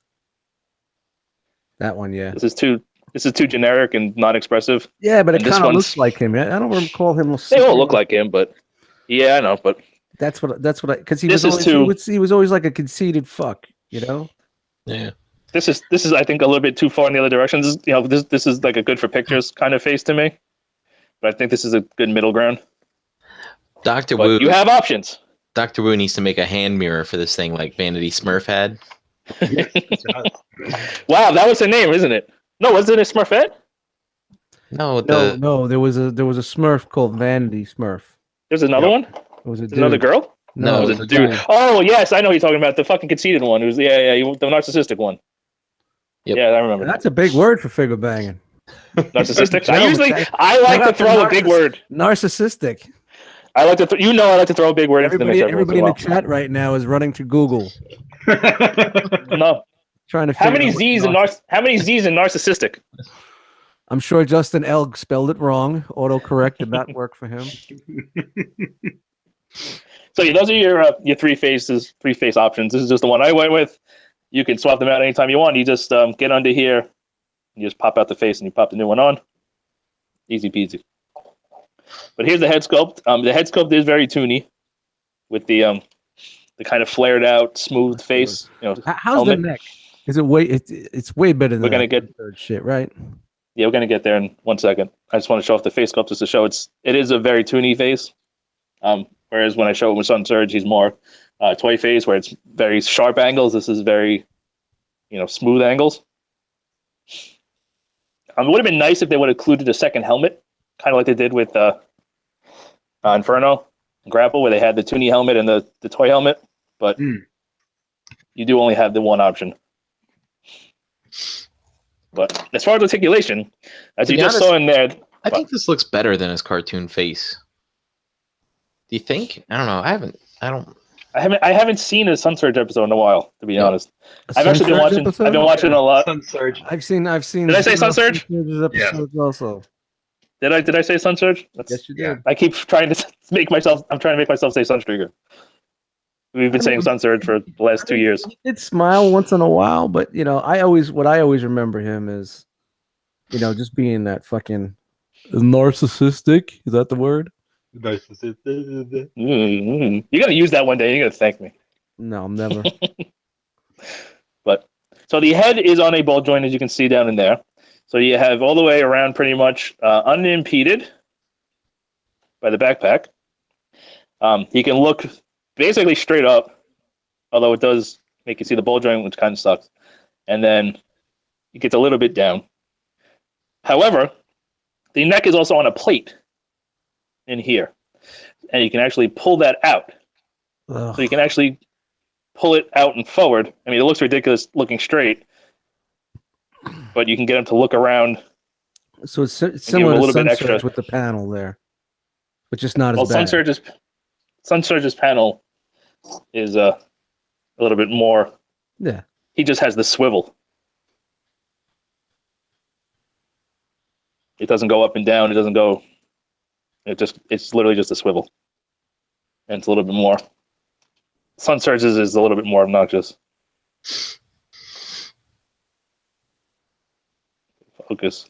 That one, yeah. This is too generic and not expressive. Yeah, but it kind of looks like him. I don't recall him. They all look like him, but yeah, I know. But that's what I because he was always like a conceited fuck, you know. Yeah. This is I think a little bit too far in the other direction. This is like a good for pictures kind of face to me, but I think this is a good middle ground. Dr. Wu, you have options. Dr. Wu needs to make a hand mirror for this thing, like Vanity Smurf had. Wow, that was her name, isn't it? No, wasn't it Smurfette? No, there was a Smurf called Vanity Smurf. There's another one. Was it another girl? No, it was a dude. Oh yes, I know who you're talking about. The fucking conceited one. Who's the narcissistic one. Yep. Yeah, I remember. That's a big word for figure banging. Narcissistic. I like to throw a big word. Narcissistic. I like to I like to throw a big word. Everybody in the chat right now is running to Google. No. Trying to how many Z's in narcissistic? I'm sure Justin L spelled it wrong. Autocorrect did not work for him. So those are your 3 face options. This is just the one I went with. You can swap them out anytime you want. You just get under here, you just pop out the face and you pop the new one on. Easy peasy. But here's the head sculpt. The head sculpt is very toony, with the kind of flared out, smooth face. How's helmet. the neck? Is it way? It's way better than we're gonna get third shit, right? Yeah, we're gonna get there in 1 second. I just want to show off the face sculpt just to show it is a very toony face. Whereas when I show it with Sun Surge, he's more toy face, where it's very sharp angles. This is very, smooth angles. It would have been nice if they would have included a second helmet, kind of like they did with Inferno Grapple, where they had the toony helmet and the toy helmet. But you do only have the one option. But as far as articulation, as you just saw in there, I think this looks better than his cartoon face. Do you think? I don't know. I haven't seen a Sun Surge episode in a while, to be honest. I've actually been watching a lot. Sun Surge. I've seen. Did I say Sun Surge? Episodes also. Did I say Sun Surge? Yes, you did. I keep trying to make myself. I'm trying to make myself say Sunstreaker. We've been saying Sun Surge for the last 2 years. He did smile once in a while, but I always remember him is, just being that fucking narcissistic. Is that the word? Narcissistic. You're gonna use that one day. You're gonna thank me. No, I'm never. But so the head is on a ball joint, as you can see down in there. So you have all the way around, pretty much unimpeded by the backpack. He can look basically straight up. although it does make you see the ball joint, which kind of sucks. And then it gets a little bit down. However, the neck is also on a plate in here, and you can actually pull that out. Ugh. So you can actually pull it out and forward. I mean, it looks ridiculous looking straight, but you can get them to look around. So it's similar a to little bit Sunsurge extra. with the panel there, but just not as bad. Sunsurge's panel is a little bit more. Yeah. He just has the swivel. It doesn't go up and down. It doesn't go. It's literally just a swivel, and it's a little bit more. Sunsurge's is a little bit more obnoxious. Focus.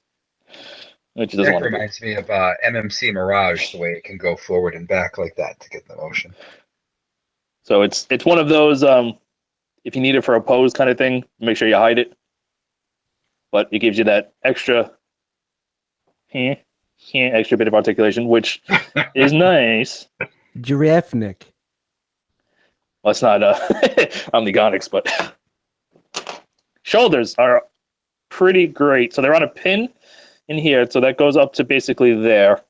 Which doesn't want to. Reminds me of MMC Mirage, the way it can go forward and back like that to get the motion. So it's one of those. If you need it for a pose kind of thing, make sure you hide it. But it gives you that extra bit of articulation, which is nice. Giraffe neck. Well, it's not omnigonics, but shoulders are pretty great. So they're on a pin in here, so that goes up to basically there.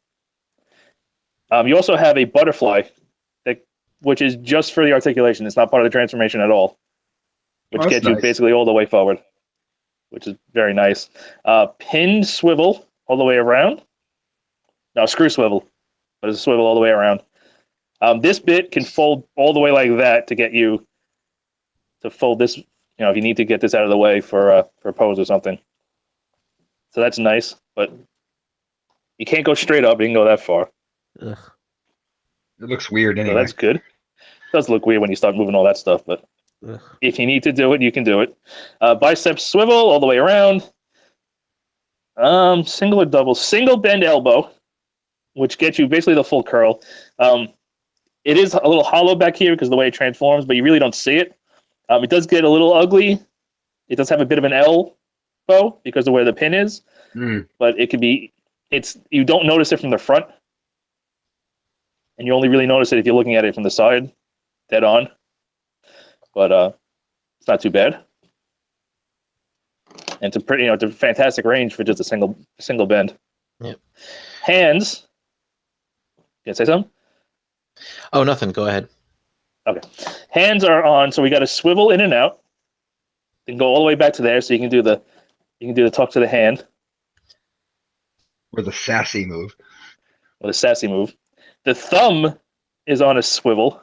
You also have a butterfly, which is just for the articulation. It's not part of the transformation at all, which gets you basically all the way forward, which is very nice. Pinned swivel all the way around. No, screw swivel, but it's a swivel all the way around. This bit can fold all the way like that to get you to fold this, if you need to get this out of the way for a pose or something. So that's nice, but you can't go straight up. You can go that far. Ugh. It looks weird anyway. So that's good. It does look weird when you start moving all that stuff, but if you need to do it, you can do it. Bicep swivel all the way around. Single or double? Single bend elbow, which gets you basically the full curl. It is a little hollow back here because of the way it transforms, but you really don't see it. It does get a little ugly. It does have a bit of an elbow because of where the pin is, but it could be. You don't notice it from the front, and you only really notice it if you're looking at it from the side, dead on. But it's not too bad, and it's a fantastic range for just a single bend. Yep. Hands. You gonna say something? Oh, nothing. Go ahead. Okay. Hands are on, so we got a swivel in and out. You can go all the way back to there, so you can do the tuck to the hand. Or the sassy move. Or the sassy move. The thumb is on a swivel.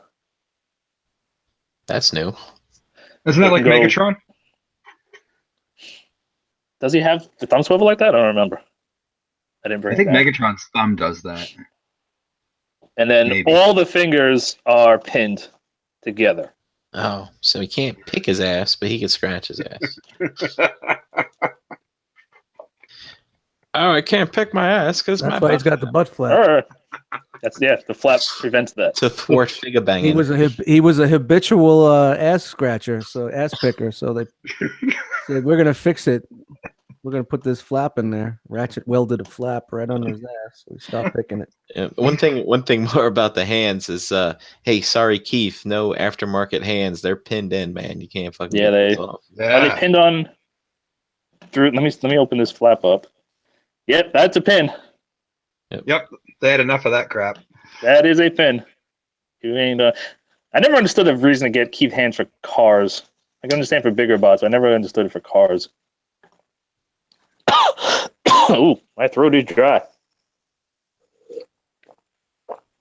That's new. Isn't that like Megatron? Does he have the thumb swivel like that? I don't remember. I think Megatron's thumb does that. And then all the fingers are pinned together. Oh, so he can't pick his ass, but he can scratch his ass. Oh, I can't pick my ass because that's why he's got the butt flap. The flap prevents that. To thwart FIGGAH banging. He was a habitual ass scratcher, so ass picker. So they said, "We're gonna fix it. We're gonna put this flap in there." Ratchet welded a flap right under his ass. So we stopped picking it. Yeah, one thing more about the hands is, hey, sorry, Keith, no aftermarket hands. They're pinned in, man. You can't fucking get those off. Are they pinned on through? Let me open this flap up. Yep, that's a pin. Yep, they had enough of that crap. That is a pin. You ain't. I never understood the reason to get Keith hands for cars. I can understand for bigger bots, but I never understood it for cars. Ooh, my throat is dry.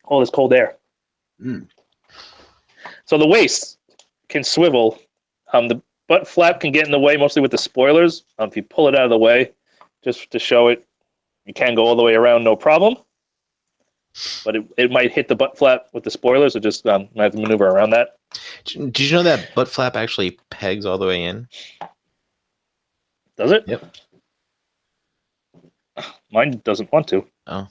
All this cold air. So the waist can swivel. The butt flap can get in the way, mostly with the spoilers. If you pull it out of the way, just to show it, you can go all the way around, no problem. But it might hit the butt flap with the spoilers, so just might have to maneuver around that. Did you know that butt flap actually pegs all the way in? Does it? Yep. Mine doesn't want to. Oh.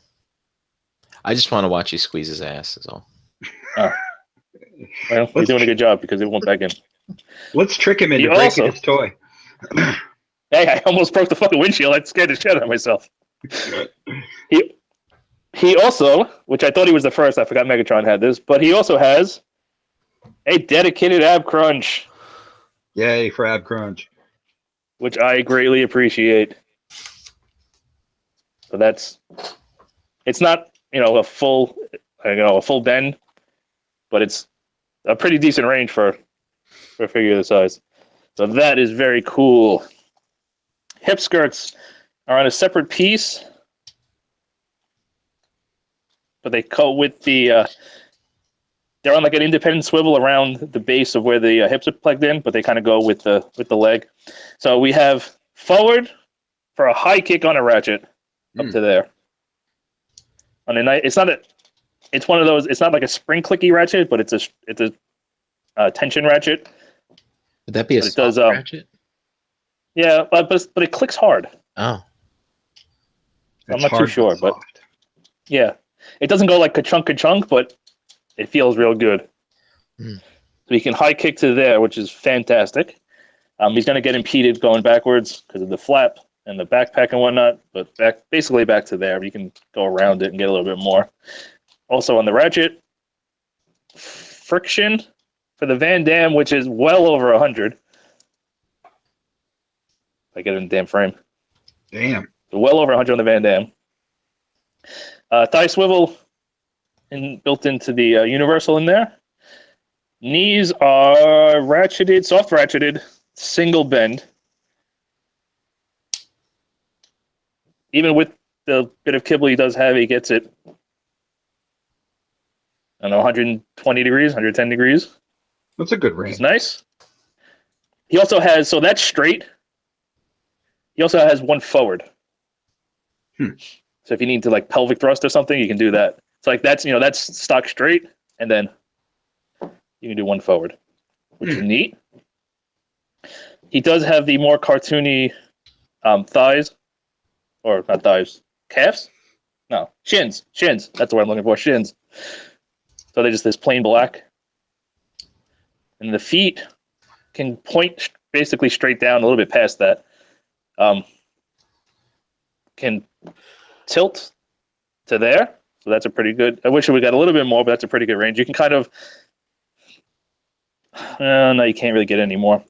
I just want to watch you squeeze his ass, is all. Oh. Well, you're doing a good job because it won't back in. Let's trick him into breaking his toy. Hey, I almost broke the fucking windshield. I scared the shit out of myself. He also, which I thought he was the first, I forgot Megatron had this, but he also has a dedicated ab crunch. Yay for ab crunch. Which I greatly appreciate. So it's not, a full bend, but it's a pretty decent range for a figure this size. So that is very cool. Hip skirts are on a separate piece, but they go with the. They're on like an independent swivel around the base of where the hips are plugged in, but they kind of go with the leg. So we have forward for a high kick on a ratchet up to there. On a night, it's one of those. It's not like a spring clicky ratchet, but it's a tension ratchet. Would that be a soft ratchet? Yeah, but it clicks hard. Oh, I'm not too sure, but yeah, it doesn't go like ka-chunk, but it feels real good. So he can high kick to there, which is fantastic. He's going to get impeded going backwards because of the flap and the backpack and whatnot, but basically back to there. You can go around it and get a little bit more. Also on the ratchet, friction for the Van Damme, which is well over 100. If I get it in the damn frame. Damn. So well over 100 on the Van Damme. Thigh swivel built into the universal in there. Knees are ratcheted, soft ratcheted, single bend. Even with the bit of kibble he does have, he gets it, I don't know, 120 degrees, 110 degrees. That's a good range. It's nice. He also has, so that's straight. He also has one forward. So if you need to like pelvic thrust or something, you can do that. It's like that's stock straight, and then you can do one forward, which is neat. He does have the more cartoony thighs, or not thighs, calves? No, shins. Shins. That's the word I'm looking for. Shins. So they're just this plain black. And the feet can point basically straight down, a little bit past that. Can tilt to there. So that's a pretty good. I wish we got a little bit more, but that's a pretty good range. You can kind of. No, you can't really get any more.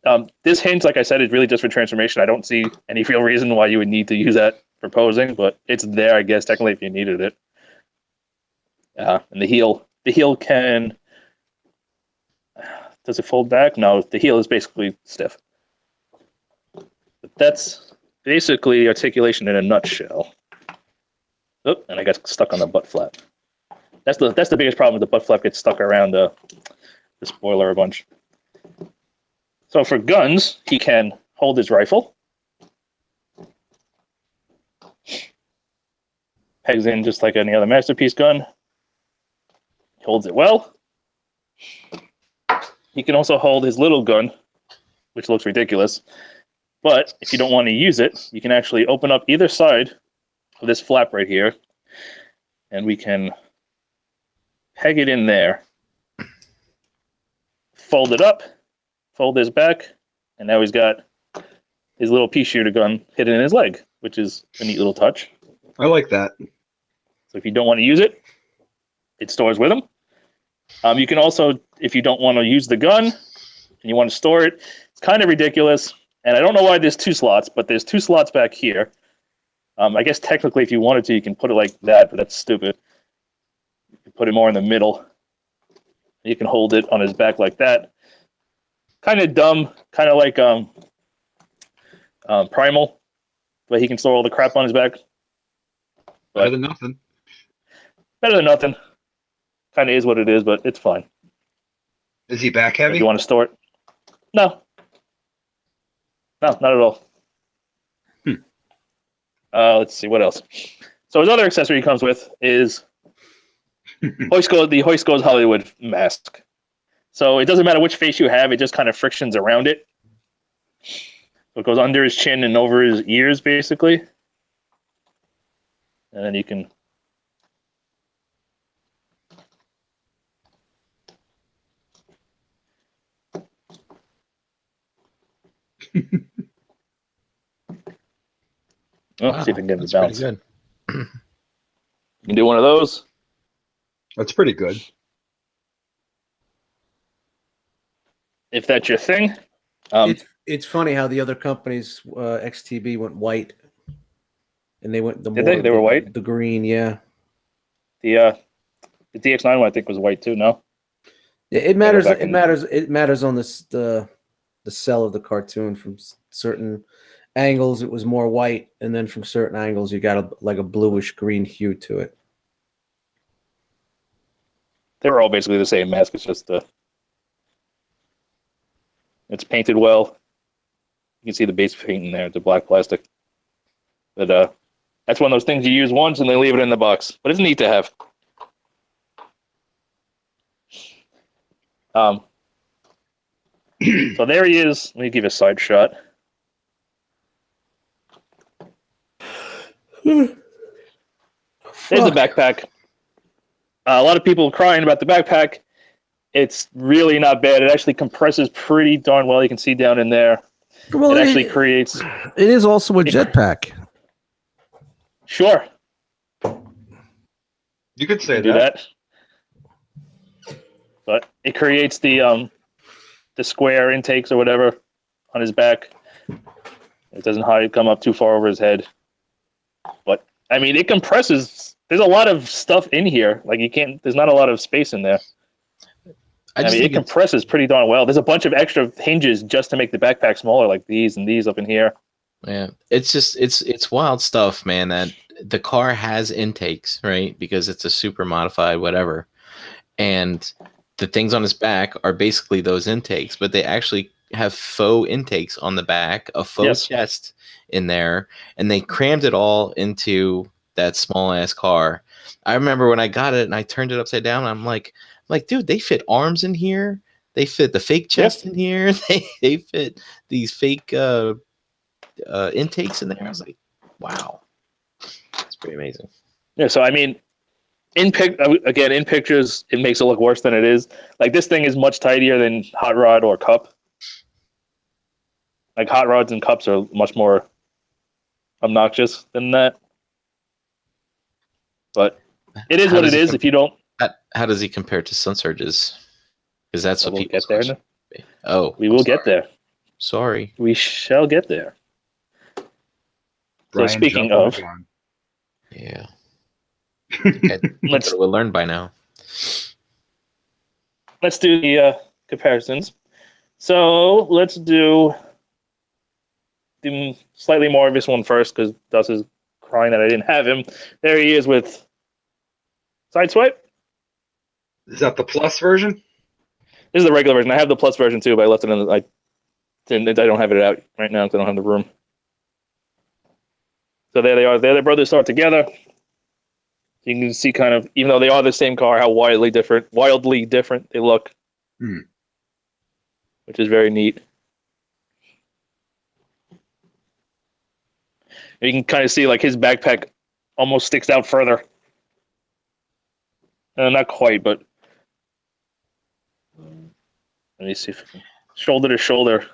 This hinge, like I said, is really just for transformation. I don't see any real reason why you would need to use that for posing, but it's there, I guess, technically, if you needed it. And the heel can. Does it fold back? No, the heel is basically stiff. But that's basically articulation in a nutshell. Oh, and I got stuck on the butt flap. That's the biggest problem. The butt flap gets stuck around the spoiler a bunch. So for guns, he can hold his rifle. Pegs in just like any other Masterpiece gun. He holds it well. He can also hold his little gun, which looks ridiculous. But if you don't want to use it, you can actually open up either side of this flap right here, and we can peg it in there. Fold it up, fold this back, and now he's got his little pea shooter gun hidden in his leg, which is a neat little touch. I like that. So if you don't want to use it, it stores with him. You can also, if you don't want to use the gun and you want to store it, it's kind of ridiculous. And I don't know why there's two slots, but there's two slots back here. I guess technically if you wanted to, you can put it like that, but that's stupid. You can put it more in the middle. You can hold it on his back like that. Kind of dumb, kind of like Primal, but he can store all the crap on his back. But better than nothing. Better than nothing. Kind of is what it is, but it's fine. Is he back heavy? If you want to store it? No. No, not at all. Let's see, what else? So his other accessory he comes with is the Hoist Goes Hollywood mask. So it doesn't matter which face you have, it just kind of frictions around it. So it goes under his chin and over his ears, basically. And then you can... Wow, see if I can get him to that's bounce. pretty good. You can do one of those. That's pretty good. if that's your thing. It's funny how the other companies, XTB went white, and they went They were white. The green, yeah. The DX9 one I think was white too. No. Yeah, it matters. It matters. It matters on the cell of the cartoon. From certain angles, it was more white, and then from certain angles, you got like a bluish green hue to it. They were all basically the same mask. It's just it's painted well. You can see the base paint in there. It's a black plastic. But that's one of those things you use once and then leave it in the box. But it's neat to have. So there he is. Let me give you a side shot. There's the backpack. A lot of people crying about the backpack. It's really not bad. It actually compresses pretty darn well. You can see down in there. Well, it actually creates... It is also a jetpack. Sure. You could say that. But it creates the square intakes or whatever on his back. It doesn't come up too far over his head. But, I mean, it compresses. There's a lot of stuff in here. Like, there's not a lot of space in there. I mean, it compresses pretty darn well. There's a bunch of extra hinges just to make the backpack smaller, like these and these up in here. Yeah, it's just it's wild stuff, man. That the car has intakes, right? Because it's a super modified whatever, and the things on his back are basically those intakes, but they actually have faux intakes on the back, a faux chest in there, and they crammed it all into that small ass car. I remember when I got it and I turned it upside down. I'm like, dude, they fit arms in here. They fit the fake chest in here. They fit these fake intakes in there. I was like, wow, it's pretty amazing. Yeah. So I mean, in pictures, it makes it look worse than it is. Like this thing is much tidier than Hot Rod or Cup. Like Hot Rods and Cups are much more obnoxious than that. But it is what it is. If you don't. How does he compare to Sunsurges? Because that's what we'll people get there. Now. Oh, we will get there. Sorry, we shall get there. Brian, so speaking of, yeah, we'll learn by now. Let's do the comparisons. So let's do the slightly more obvious one first, because Dust is crying that I didn't have him. There he is with Sideswipe. Is that the plus version? This is the regular version. I have the plus version too, but I left it in. I don't have it out right now because I don't have the room. So there they are. Their brothers start together. You can see kind of, even though they are the same car, how wildly different they look, which is very neat. You can kind of see like his backpack almost sticks out further. Not quite, but let me see if shoulder to shoulder.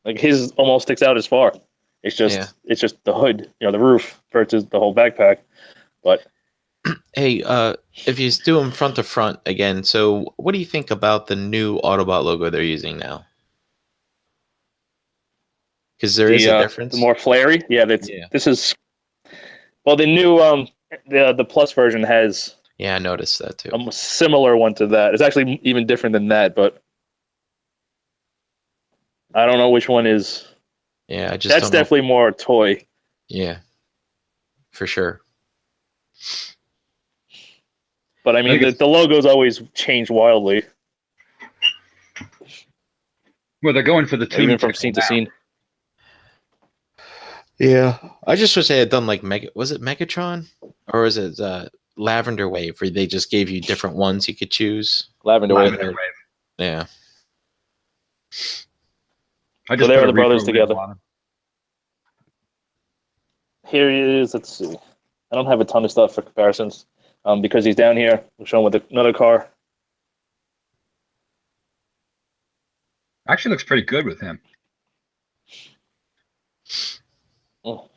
Like his almost sticks out as far. It's just the hood, the roof versus the whole backpack. But hey, if you do them front to front again, so what do you think about the new Autobot logo they're using now? Because there is a difference. The more flary, this is the new the plus version has. Yeah, I noticed that too. A similar one to that. It's actually even different than that, but I don't know which one is. Yeah, that's definitely more toy. Yeah, for sure. But I mean, the logos always change wildly. Well, they're going for the two, even from scene to scene. Yeah, I just wish they had done like was it Megatron or was it Lavender Wave, where they just gave you different ones you could choose? Lavender Wave. Yeah. I just so they were the brothers together. Here he is. Let's see. I don't have a ton of stuff for comparisons because he's down here. We'll show him with another car. Actually looks pretty good with him. Oh.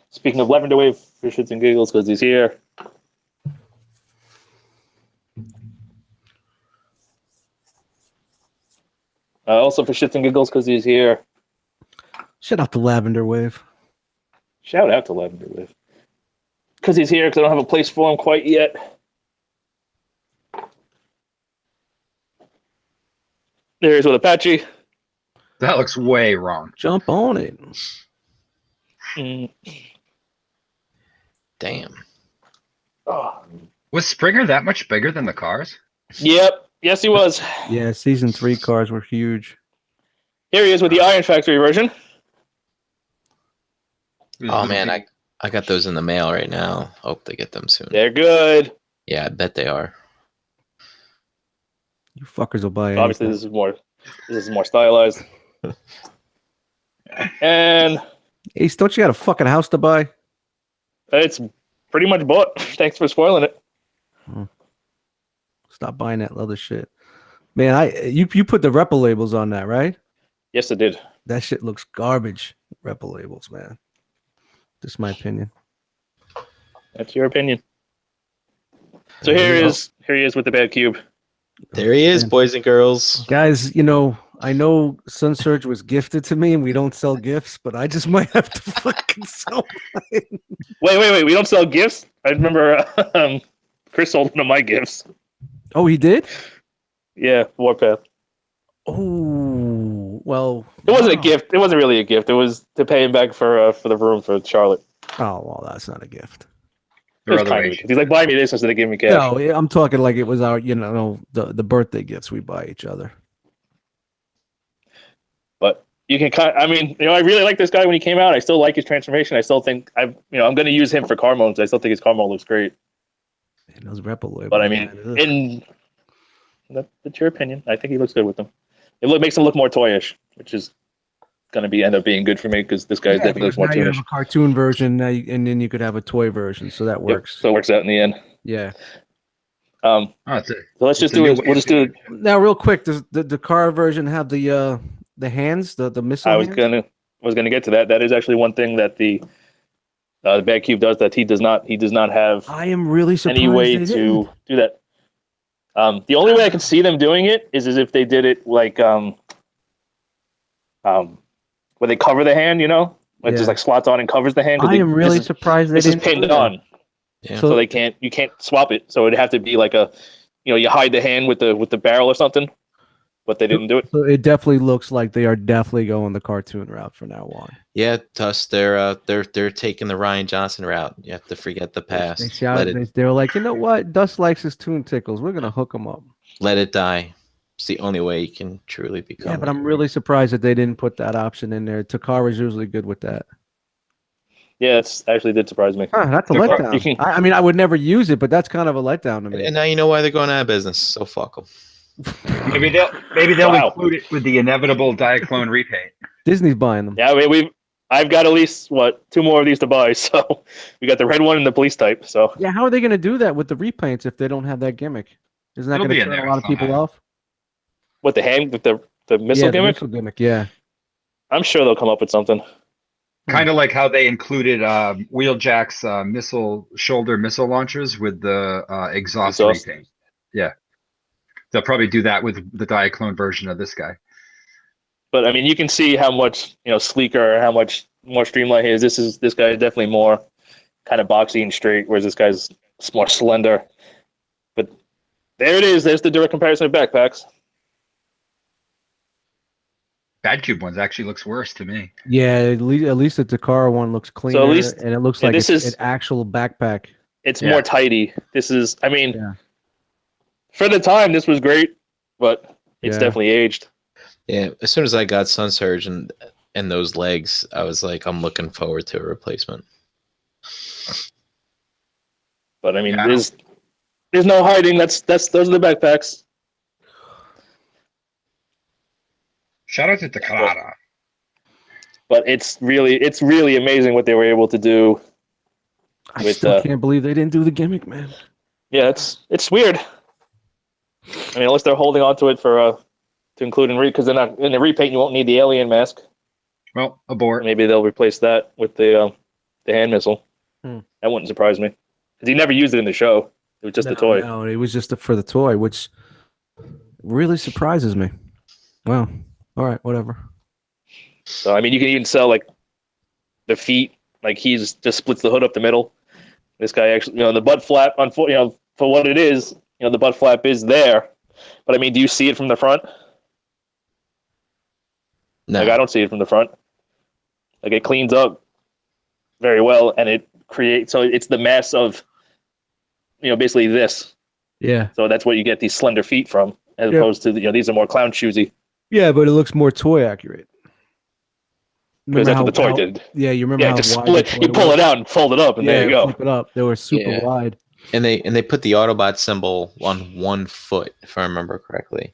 Speaking of Lavender Wave, for shits and giggles, because he's here. Also for shits and giggles because he's here. Shout out to Lavender Wave. Shout out to Lavender Wave. Because he's here, because I don't have a place for him quite yet. There he is with Apache. That looks way wrong. Jump on it. Damn. Oh. Was Springer that much bigger than the cars? Yep. Yes, he was. Yeah, season 3 cars were huge. Here he is with the Iron Factory version. Oh man, I got those in the mail right now. Hope they get them soon. They're good. Yeah, I bet they are. You fuckers will buy it. Obviously, this is more stylized. And Ace, don't you got a fucking house to buy? it's pretty much bought. Thanks for spoiling it. Stop buying that other shit. Man, you put the Repo labels on that, right? Yes, it did. That shit looks garbage. Repo labels, man. Just my opinion. That's your opinion. So here he is with the bad cube. There he is, boys and girls. Guys, I know Sun Surge was gifted to me and we don't sell gifts, but I just might have to fucking sell mine. Wait. We don't sell gifts? I remember Chris sold one of my gifts. Oh, he did? Yeah, Warpath. Oh, well. It wasn't a gift. It wasn't really a gift. It was to pay him back for the room for Charlotte. Oh, well, that's not a gift. It was kind of a gift. He's like, buy me this instead of giving me cash. No, I'm talking like it was our, the birthday gifts we buy each other. But you can I really like this guy when he came out. I still like his transformation. I still think I'm going to use him for car modes. I still think his car mode looks great. And those Repo labels. But I mean, that's your opinion. I think he looks good with them. It makes him look more toyish, which is going to end up being good for me because this guy definitely looks more now you toyish. have a cartoon version, and then you could have a toy version, so that works. Yep, so it works out in the end. Yeah. So let's just do it. We'll just do it. Now, real quick, does the car version have the hands, the missile? I was gonna get to that. That is actually one thing that the Bad Cube does that he does not have. I am really surprised any way to do that. The only way I can see them doing it is as if they did it like where they cover the hand, it just like slots on and covers the hand. I am really surprised this is pinned on, so you can't swap it. So it'd have to be like you hide the hand with the barrel or something, but they didn't do it. So it definitely looks like they are definitely going the cartoon route from now on. Yeah, Tuss, they're taking the Ryan Johnson route. You have to forget the past. They were like, you know what? Dust likes his tune tickles. We're gonna hook him up. Let it die. It's the only way you can truly become. Yeah, but I'm really surprised that they didn't put that option in there. Takara's usually good with that. Yeah, it's actually did surprise me. That's a letdown. I mean, I would never use it, but that's kind of a letdown to me. And now you know why they're going out of business. So fuck them. Maybe they'll include it with the inevitable Diaclone repaint. Disney's buying them. Yeah, I've got at least 2 more of these to buy. So we got the red one and the police type. So yeah, how are they going to do that with the repaints if they don't have that gimmick? Isn't that going to turn a lot of people off? With the hand, with the missile gimmick? The missile gimmick, yeah. I'm sure they'll come up with something. Kind of like how they included Wheeljack's shoulder missile launchers with the exhaust repaint. Yeah. They'll probably do that with the Diaclone version of this guy. But I mean, you can see how much sleeker, how much more streamlined he is. This guy is definitely more kind of boxy and straight, whereas this guy's more slender. But there it is. There's the direct comparison of backpacks. Bad Cube ones actually looks worse to me. Yeah, at least the Takara one looks cleaner, so and it looks like it's an actual backpack. It's more tidy. This is, for the time, this was great, but it's definitely aged. Yeah, as soon as I got Sun Surge and those legs, I was like, I'm looking forward to a replacement. But I mean, there's no hiding. Those are the backpacks. Shout out to Takara. But it's really amazing what they were able to do. I still can't believe they didn't do the gimmick, man. Yeah, it's weird. I mean, unless they're holding on to it for to include because in the repaint you won't need the alien mask. Well, abort. Maybe they'll replace that with the hand missile. That wouldn't surprise me because he never used it in the show. It was just a toy. No, it was just for the toy, which really surprises me. Wow. All right, whatever. So I mean, you can even sell like the feet. Like he's just splits the hood up the middle. This guy actually, the butt flap. For what it is, the butt flap is there. But I mean, do you see it from the front? No. Like I don't see it from the front. Like it cleans up very well, and it creates. So it's the mass of, basically this. Yeah. So that's what you get these slender feet from, as opposed to these are more clown shoesy. Yeah, but it looks more toy accurate. Because that's what the toy did. Yeah, you remember how just wide split. You pull it out and fold it up, and there you go. Flip it up. They were super wide. And they put the Autobot symbol on one foot, if I remember correctly.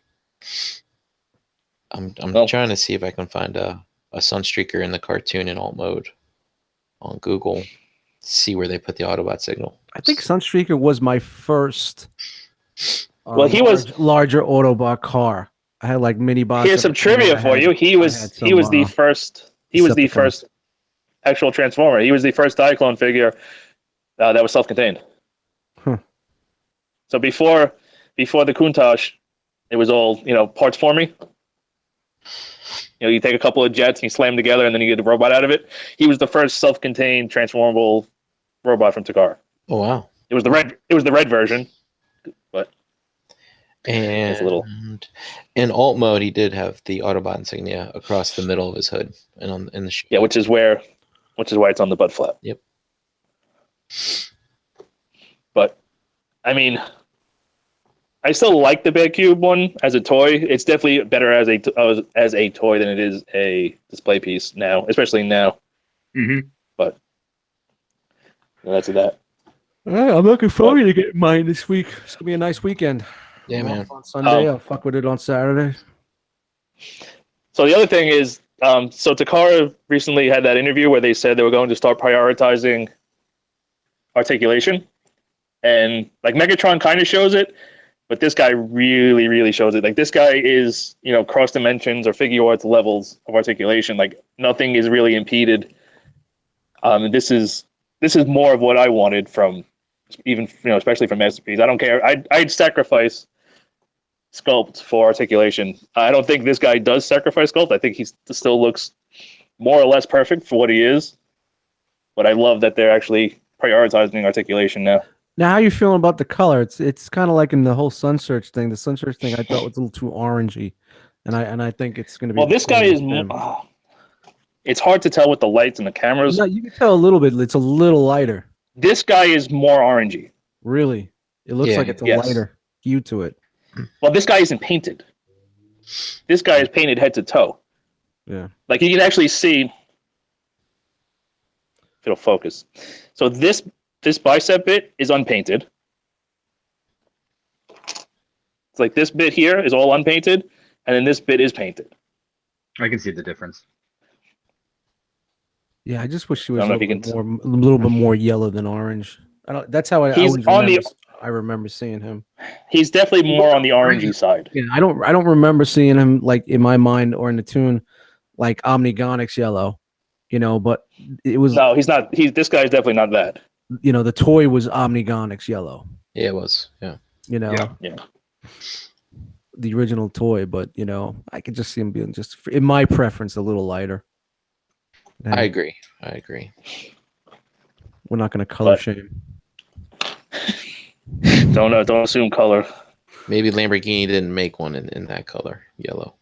I'm trying to see if I can find a Sunstreaker in the cartoon in alt mode on Google. See where they put the Autobot signal. I think Sunstreaker was my first. Well, he was larger Autobot car. I had like mini bots. Here's some trivia for you. He was the first. He was the first actual Transformer. He was the first Diaclone figure that was self-contained. So before the Countach, it was all parts forming. You take a couple of jets and you slam them together, and then you get the robot out of it. He was the first self-contained transformable robot from Takara. Oh wow! It was the red version, but and a little. In alt mode, he did have the Autobot insignia across the middle of his hood and in the shield. Yeah, which is why it's on the butt flap. Yep. But I mean, I still like the Batcube one as a toy. It's definitely better as a toy than it is a display piece now, especially now. Mm-hmm. But that's that. All right, I'm looking forward to getting mine this week. It's gonna be a nice weekend. Yeah, man. On Sunday, I'll fuck with it on Saturday. So the other thing is, so Takara recently had that interview where they said they were going to start prioritizing articulation, and like Megatron kind of shows it, but this guy really, really shows it. Like this guy is, cross dimensions or figure arts levels of articulation. Like nothing is really impeded. This is more of what I wanted from, even especially from Masterpiece. I don't care. I'd sacrifice sculpt for articulation. I don't think this guy does sacrifice sculpt. I think he still looks more or less perfect for what he is. But I love that they're actually prioritizing articulation now. Now, how are you feeling about the color? It's kind of like in the whole Sun Search thing. The Sun Search thing I thought was a little too orangey, and I think it's going to be. Well, this guy is. It's hard to tell with the lights and the cameras. No, you can tell a little bit. It's a little lighter. This guy is more orangey. Really, it looks like it's a lighter hue to it. Well, this guy isn't painted. This guy is painted head to toe. Yeah, like you can actually see. If it'll focus. So this bicep bit is unpainted. It's like this bit here is all unpainted, and then this bit is painted. I can see the difference. Yeah, I just wish she was a little bit more yellow than orange. That's how I remember seeing him. He's definitely more on the orangey side. Yeah, I don't remember seeing him like in my mind or in the tune like Omnigonics yellow, but it was. No, he's not. This guy is definitely not that. The toy was Omnigonics yellow. Yeah, it was. Yeah. Yeah. The original toy, but I could just see him being just, in my preference, a little lighter. I agree. We're not going to color shame. Don't assume color. Maybe Lamborghini didn't make one in that color, yellow.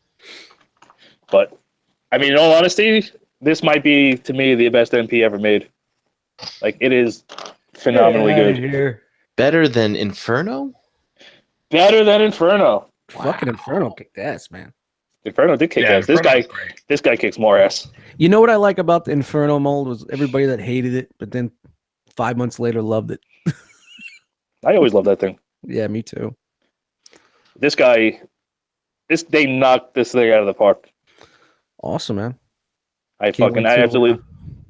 But I mean, in all honesty, this might be to me the best MP ever made. Like it is phenomenally good. Here. Better than Inferno? Better than Inferno. Fucking Inferno kicked ass, man. Inferno did kick ass. This guy kicks more ass. You know what I like about the Inferno mold was everybody that hated it, but then 5 months later loved it. I always loved that thing. Yeah, me too. They knocked this thing out of the park. Awesome, man. I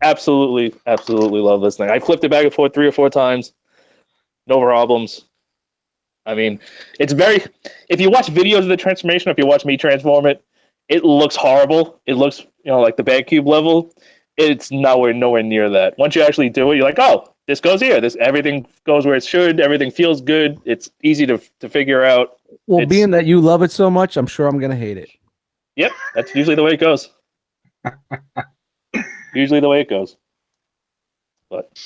absolutely love this thing. I flipped it back and forth 3 or 4 times. No problems. I mean, it's if you watch videos of the transformation, if you watch me transform it, it looks horrible. It looks, like the Batcube level. It's nowhere near that. Once you actually do it, you're like, oh, this goes here. Everything goes where it should. Everything feels good. It's easy to figure out. Well, being that you love it so much, I'm sure I'm going to hate it. Yep, that's usually the way it goes. Usually the way it goes. But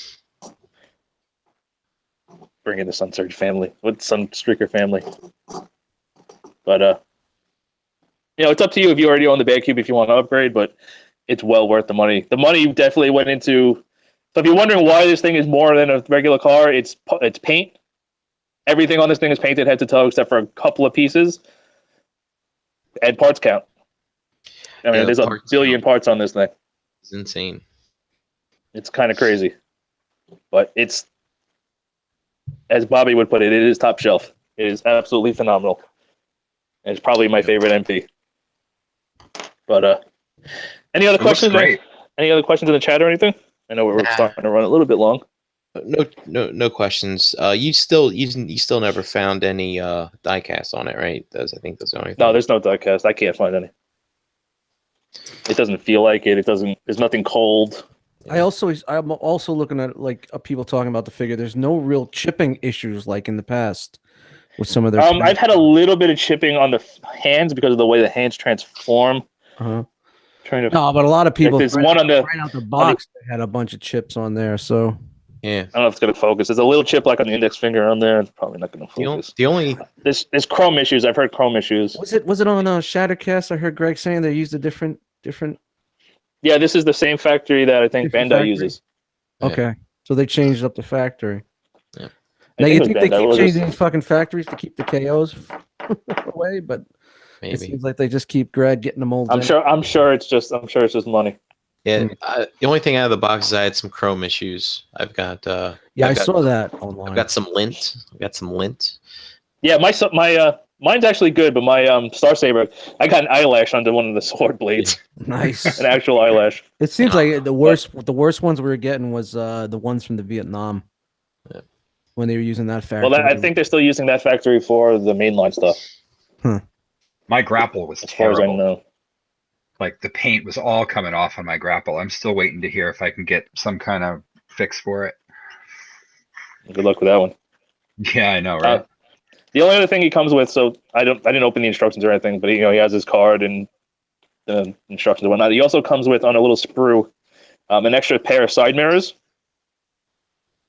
bring in the Sunsurge family with Sunstreaker family. But it's up to you if you already own the BanGin if you want to upgrade, but it's well worth the money. The money definitely went into. So if you're wondering why this thing is more than a regular car, it's paint. Everything on this thing is painted head to toe except for a couple of pieces. And parts count. I mean, there's a billion parts on this thing. It's insane. It's kind of crazy. But it's, as Bobby would put it, it is top shelf. It is absolutely phenomenal. And it's probably my favorite MP. But any other questions? Any other questions in the chat or anything? I know we're starting to run a little bit long. No questions. You still never found any diecast on it, right? I think that's the only thing. No, there's no diecast. I can't find any. It doesn't feel like it. It doesn't. There's nothing cold. I'm also looking at people talking about the figure. There's no real chipping issues like in the past with some of their. I've had a little bit of chipping on the hands because of the way the hands transform. No, but a lot of people. There's one on the right out the box. They had a bunch of chips on there, so. Yeah, I don't know if it's gonna focus. There's a little chip like on the index finger on there. It's probably not gonna focus. The only there's chrome issues. I've heard chrome issues. Was it on Shattercast? I heard Greg saying they used a different. Yeah, this is the same factory that I think Bandai uses. Okay, so they changed up the factory. Yeah. Now you think they keep changing these fucking factories to keep the KOs away, but maybe it seems like they just keep getting them old. I'm sure it's just money. Yeah, the only thing out of the box is I had some chrome issues. I've got I saw that online. I've got some lint. Yeah, mine's actually good, but my Star Saber, I got an eyelash under one of the sword blades. Nice, an actual eyelash. It seems like the worst ones we were getting was the ones from the Vietnam. Yeah. When they were using that factory. Well, I think they're still using that factory for the mainline stuff. My grapple was as far terrible. As I know. Like the paint was all coming off on my grapple. I'm still waiting to hear if I can get some kind of fix for it. Good luck with that one. Yeah, I know, right? The only other thing he comes with, so I didn't open the instructions or anything, but he has his card and the instructions and whatnot. He also comes with on a little sprue, an extra pair of side mirrors.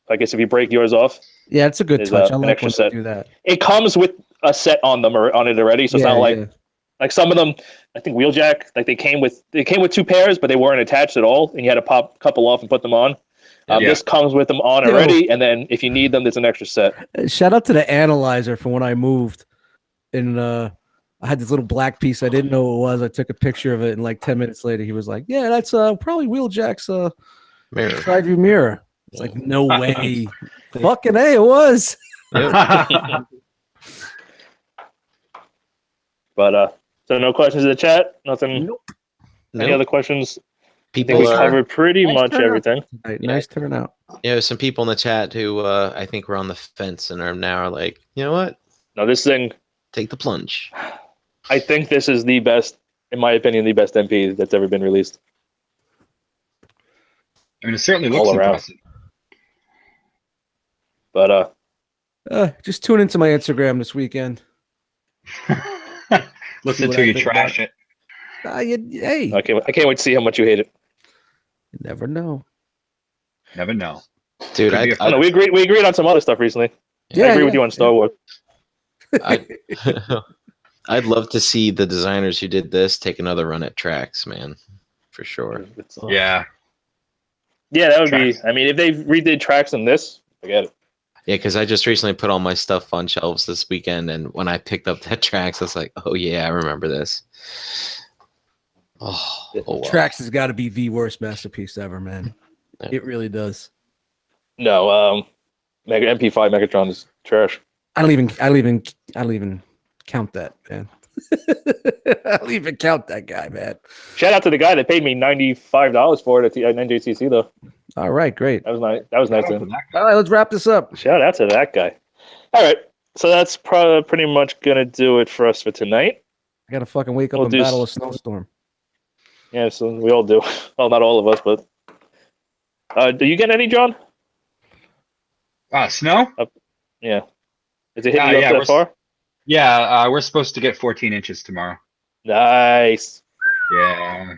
I guess if you break yours off, yeah, it's a good touch. I like when they do that. It comes with a set on them or on it already, so it's not like some of them. I think Wheeljack, like they came with 2 pairs, but they weren't attached at all, and you had to pop a couple off and put them on. This comes with them on already, and then if you need them, there's an extra set. Shout out to the analyzer for when I moved, and I had this little black piece. I didn't know what it was. I took a picture of it, and like 10 minutes later, he was like, "Yeah, that's probably Wheeljack's side view mirror." It's like, no way. Fucking A, it was. But so no questions in the chat. Nothing. Nope. Any other questions? People we covered pretty much everything. Nice turnout. Yeah, there's some people in the chat who I think were on the fence and are now like, you know what? No, this thing. Take the plunge. I think this is the best, in my opinion, the best MP that's ever been released. I mean, it certainly looks impressive. But just tune into my Instagram this weekend. Listen to you trash it. Hey, I can't wait to see how much you hate it. You never know. Never know, dude. I don't know. We agreed on some other stuff recently. Yeah, I agree with you on Star Wars. I'd love to see the designers who did this take another run at tracks, man, for sure. Yeah, that would be. I mean, if they redid tracks in this, forget it. Yeah, because I just recently put all my stuff on shelves this weekend, and when I picked up that tracks, I was like, "Oh yeah, I remember this." Oh, wow. Tracks has got to be the worst masterpiece ever, man. Yeah. It really does. No, MP5 Megatron is trash. I don't even count that, man. I don't even count that guy, man. Shout out to the guy that paid me $95 for it at NJCC, though. All right, great. That was nice. That was nice. All right, let's wrap this up. Shout out to that guy. All right, so that's probably pretty much gonna do it for us for tonight. I gotta fucking wake up and battle a snowstorm. Yeah, so we all do. Well, not all of us, but do you get any, John? Snow? Yeah. Is it hitting you up that far? Yeah, we're supposed to get 14 inches tomorrow. Nice. Yeah.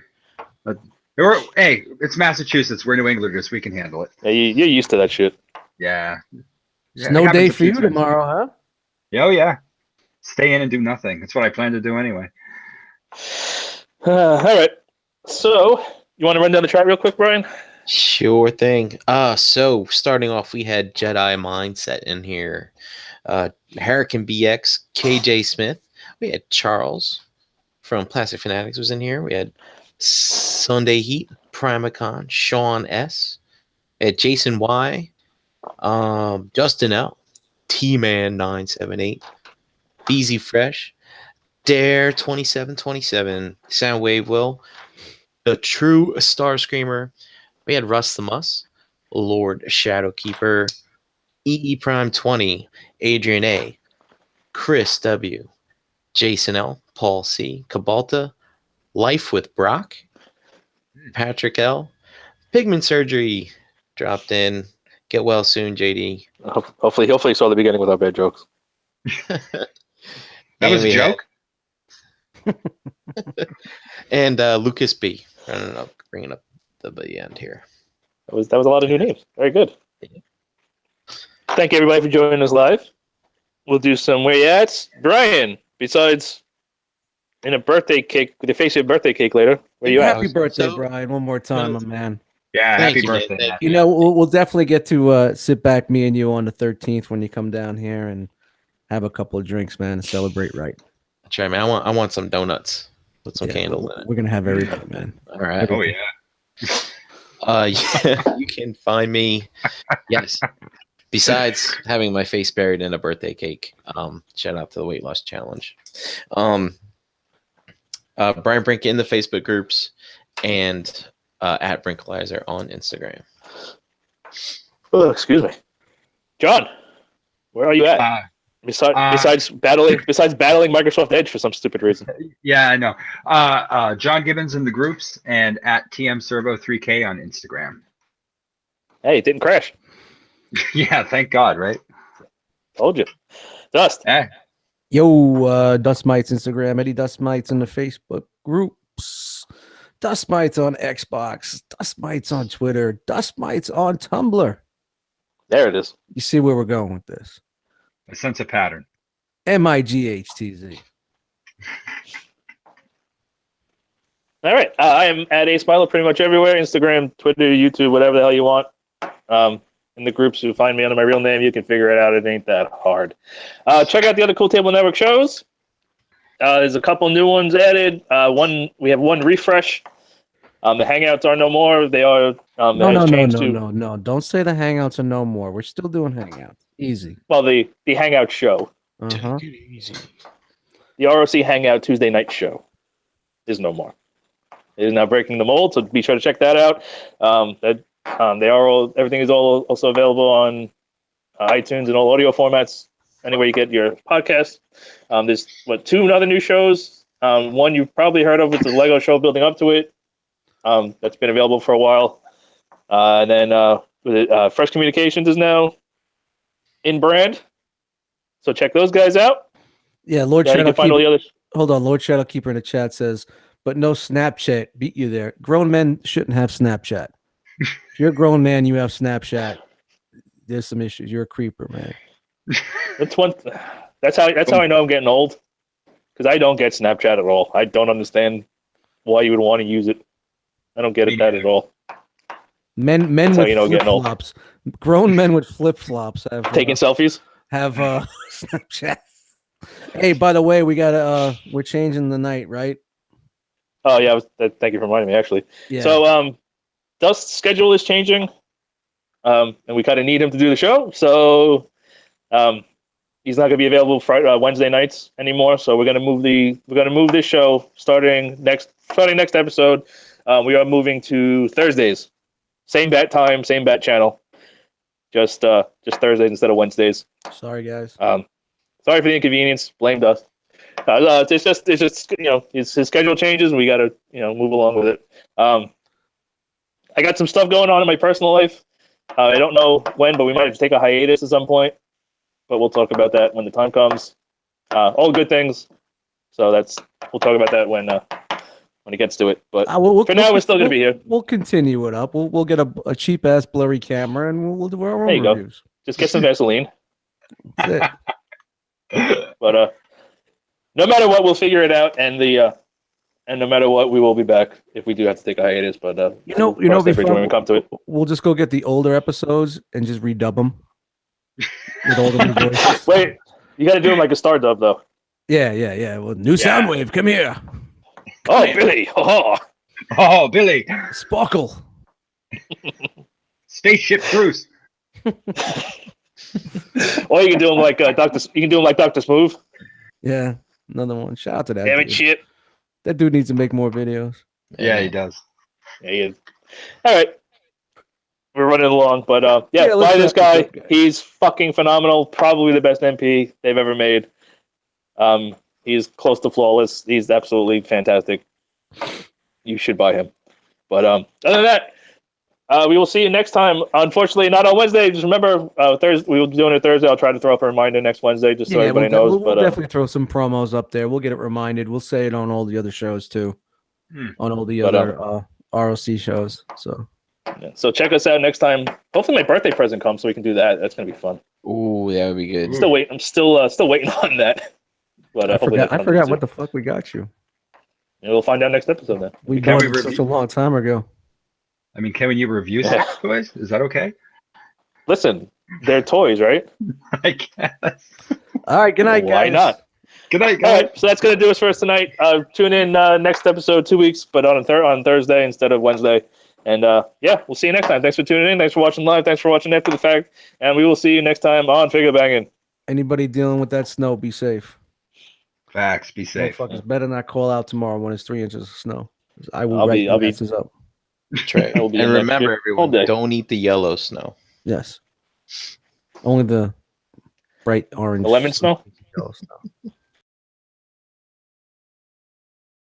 Hey, it's Massachusetts. We're New Englanders. We can handle it. Yeah, you're used to that shit. Yeah. Snow day for you tomorrow, huh? Oh, yeah. Stay in and do nothing. That's what I plan to do anyway. All right. So, you want to run down the chart real quick, Brian? Sure thing. So starting off, we had Jedi Mindset in here. Hurricane BX, KJ Smith. We had Charles from Plastic Fanatics was in here. We had Sunday Heat, Primacon, Sean S. We had Jason Y, Justin L, T-Man 978, Beezy Fresh, Dare 2727, Soundwave Will, The True Star Screamer. We had Russ the Muss, Lord Shadowkeeper, EE Prime 20, Adrian A, Chris W, Jason L, Paul C, Cabalta, Life with Brock, Patrick L, Pigment Surgery dropped in. Get well soon, JD. Hopefully you saw the beginning without bad jokes. That was a joke? And Lucas B. Bringing up the end here. That was a lot of new names. Very good. Thank you, everybody, for joining us live. We'll do some where you at. Brian, besides in a birthday cake, the face of a birthday cake later, where you at? Happy birthday, Brian, one more time, my man. Yeah, happy birthday. Man. You know, we'll definitely get to sit back, me and you, on the 13th when you come down here and have a couple of drinks, man, and celebrate right. That's right, man. I want some donuts with some candles in it. We're gonna have everything, man. All right. Everything. Oh yeah. Yeah, you can find me. Yes. Besides having my face buried in a birthday cake, shout out to the Weight Loss Challenge. Brian Brink in the Facebook groups and at Brinkalizer on Instagram. Oh, excuse me, John. Where are you at? Besides battling Microsoft Edge for some stupid reason. Yeah, I know. John Gibbons in the groups and at TMServo3K on Instagram. Hey, it didn't crash. Yeah, thank God, right? Told you. Dust. Hey. Yo, Dust Mites Instagram, Eddie Dust Mites in the Facebook groups, Dust Mites on Xbox, Dust Mites on Twitter, Dust Mites on Tumblr. There it is. You see where we're going with this. I sense a pattern. MIGHTZ. All right. I am at A Smiler pretty much everywhere. Instagram, Twitter, YouTube, whatever the hell you want. In the groups, you find me under my real name. You can figure it out. It ain't that hard. Check out the other Cool Table Network shows. There's a couple new ones added. We have one refresh. The Hangouts are no more. They are. No. Don't say the Hangouts are no more. We're still doing Hangouts. Easy. Well, the Hangout show. Uh-huh. Take it easy. The ROC Hangout Tuesday night show is no more. It is now breaking the mold, so be sure to check that out. Everything is also available on iTunes and all audio formats. Anywhere you get your podcasts. There's two other new shows. One you've probably heard of. It's a Lego show building up to it. That's been available for a while. And then Fresh Communications is now in brand. So check those guys out. Yeah, Lord you can find all the others. Hold on, Lord Shadowkeeper in the chat says, but no Snapchat. Beat you there. Grown men shouldn't have Snapchat. If you're a grown man, you have Snapchat. There's some issues. You're a creeper, man. That's how I know I'm getting old. Because I don't get Snapchat at all. I don't understand why you would want to use it. I don't get that at all. Men with flip flops. Grown men with flip flops have taking selfies. Have Snapchat. Hey, by the way, we're changing the night, right? Oh yeah, thank you for reminding me. Actually, yeah. So Dust's schedule is changing, and we kind of need him to do the show. So he's not going to be available Wednesday nights anymore. So we're going to move this show starting next episode. We are moving to Thursdays, same bat time, same bat channel. Just Thursdays instead of Wednesdays. Sorry, guys. Sorry for the inconvenience. Blame Dust. It's just his schedule changes, and we got to move along with it. I got some stuff going on in my personal life. I don't know when, but we might have to take a hiatus at some point. But we'll talk about that when the time comes. All good things. So we'll talk about that when it gets to it. But for now, we're still going to be here. We'll continue it up. We'll get a cheap ass blurry camera and we'll do our own reviews. Go. Just get some Vaseline. That's it. But no matter what, we'll figure it out, and no matter what, we will be back if we do have to take a hiatus. But before when we come to it, we'll just go get the older episodes and just redub them with all the new voices. Wait, you got to do them like a star dub, though. Yeah. Well, new Soundwave, come here. Come here. Billy. Oh, Billy. Sparkle. Spaceship Bruce. Or you can do them like Doctor. You can do them like Dr. Smooth. Yeah, another one. Shout out to that. Damn it, shit. That dude needs to make more videos. Yeah, he does. Yeah, he is. All right. We're running along, but buy this guy. He's fucking phenomenal. Probably the best MP they've ever made. He's close to flawless. He's absolutely fantastic. You should buy him. But other than that, we will see you next time. Unfortunately, not on Wednesday. Just remember, Thursday. We will be doing it Thursday. I'll try to throw up a reminder next Wednesday, just so everybody knows. We'll definitely throw some promos up there. We'll get it reminded. We'll say it on all the other shows too, on all the other ROC shows. So check us out next time. Hopefully, my birthday present comes so we can do that. That's gonna be fun. Ooh, that would be good. I'm still waiting on that. But I forgot what the fuck we got you. Yeah, we'll find out next episode then. We bought it such a long time ago. I mean, can you review sex toys? Is that okay? Listen, they're toys, right? I guess. All right, good night, guys. Why not? Good night, guys. All right, so that's going to do us for us tonight. Tune in next episode 2 weeks, but on Thursday instead of Wednesday. And we'll see you next time. Thanks for tuning in. Thanks for watching live. Thanks for watching after the fact. And we will see you next time on FIGGAH Bangin'. Anybody dealing with that snow, be safe. Facts, be safe. Motherfuckers better not call out tomorrow when it's 3 inches of snow. I will I'll write be up. Right. And remember, everyone, don't eat the yellow snow. Yes. Only the bright orange. The lemon snow? Yellow snow.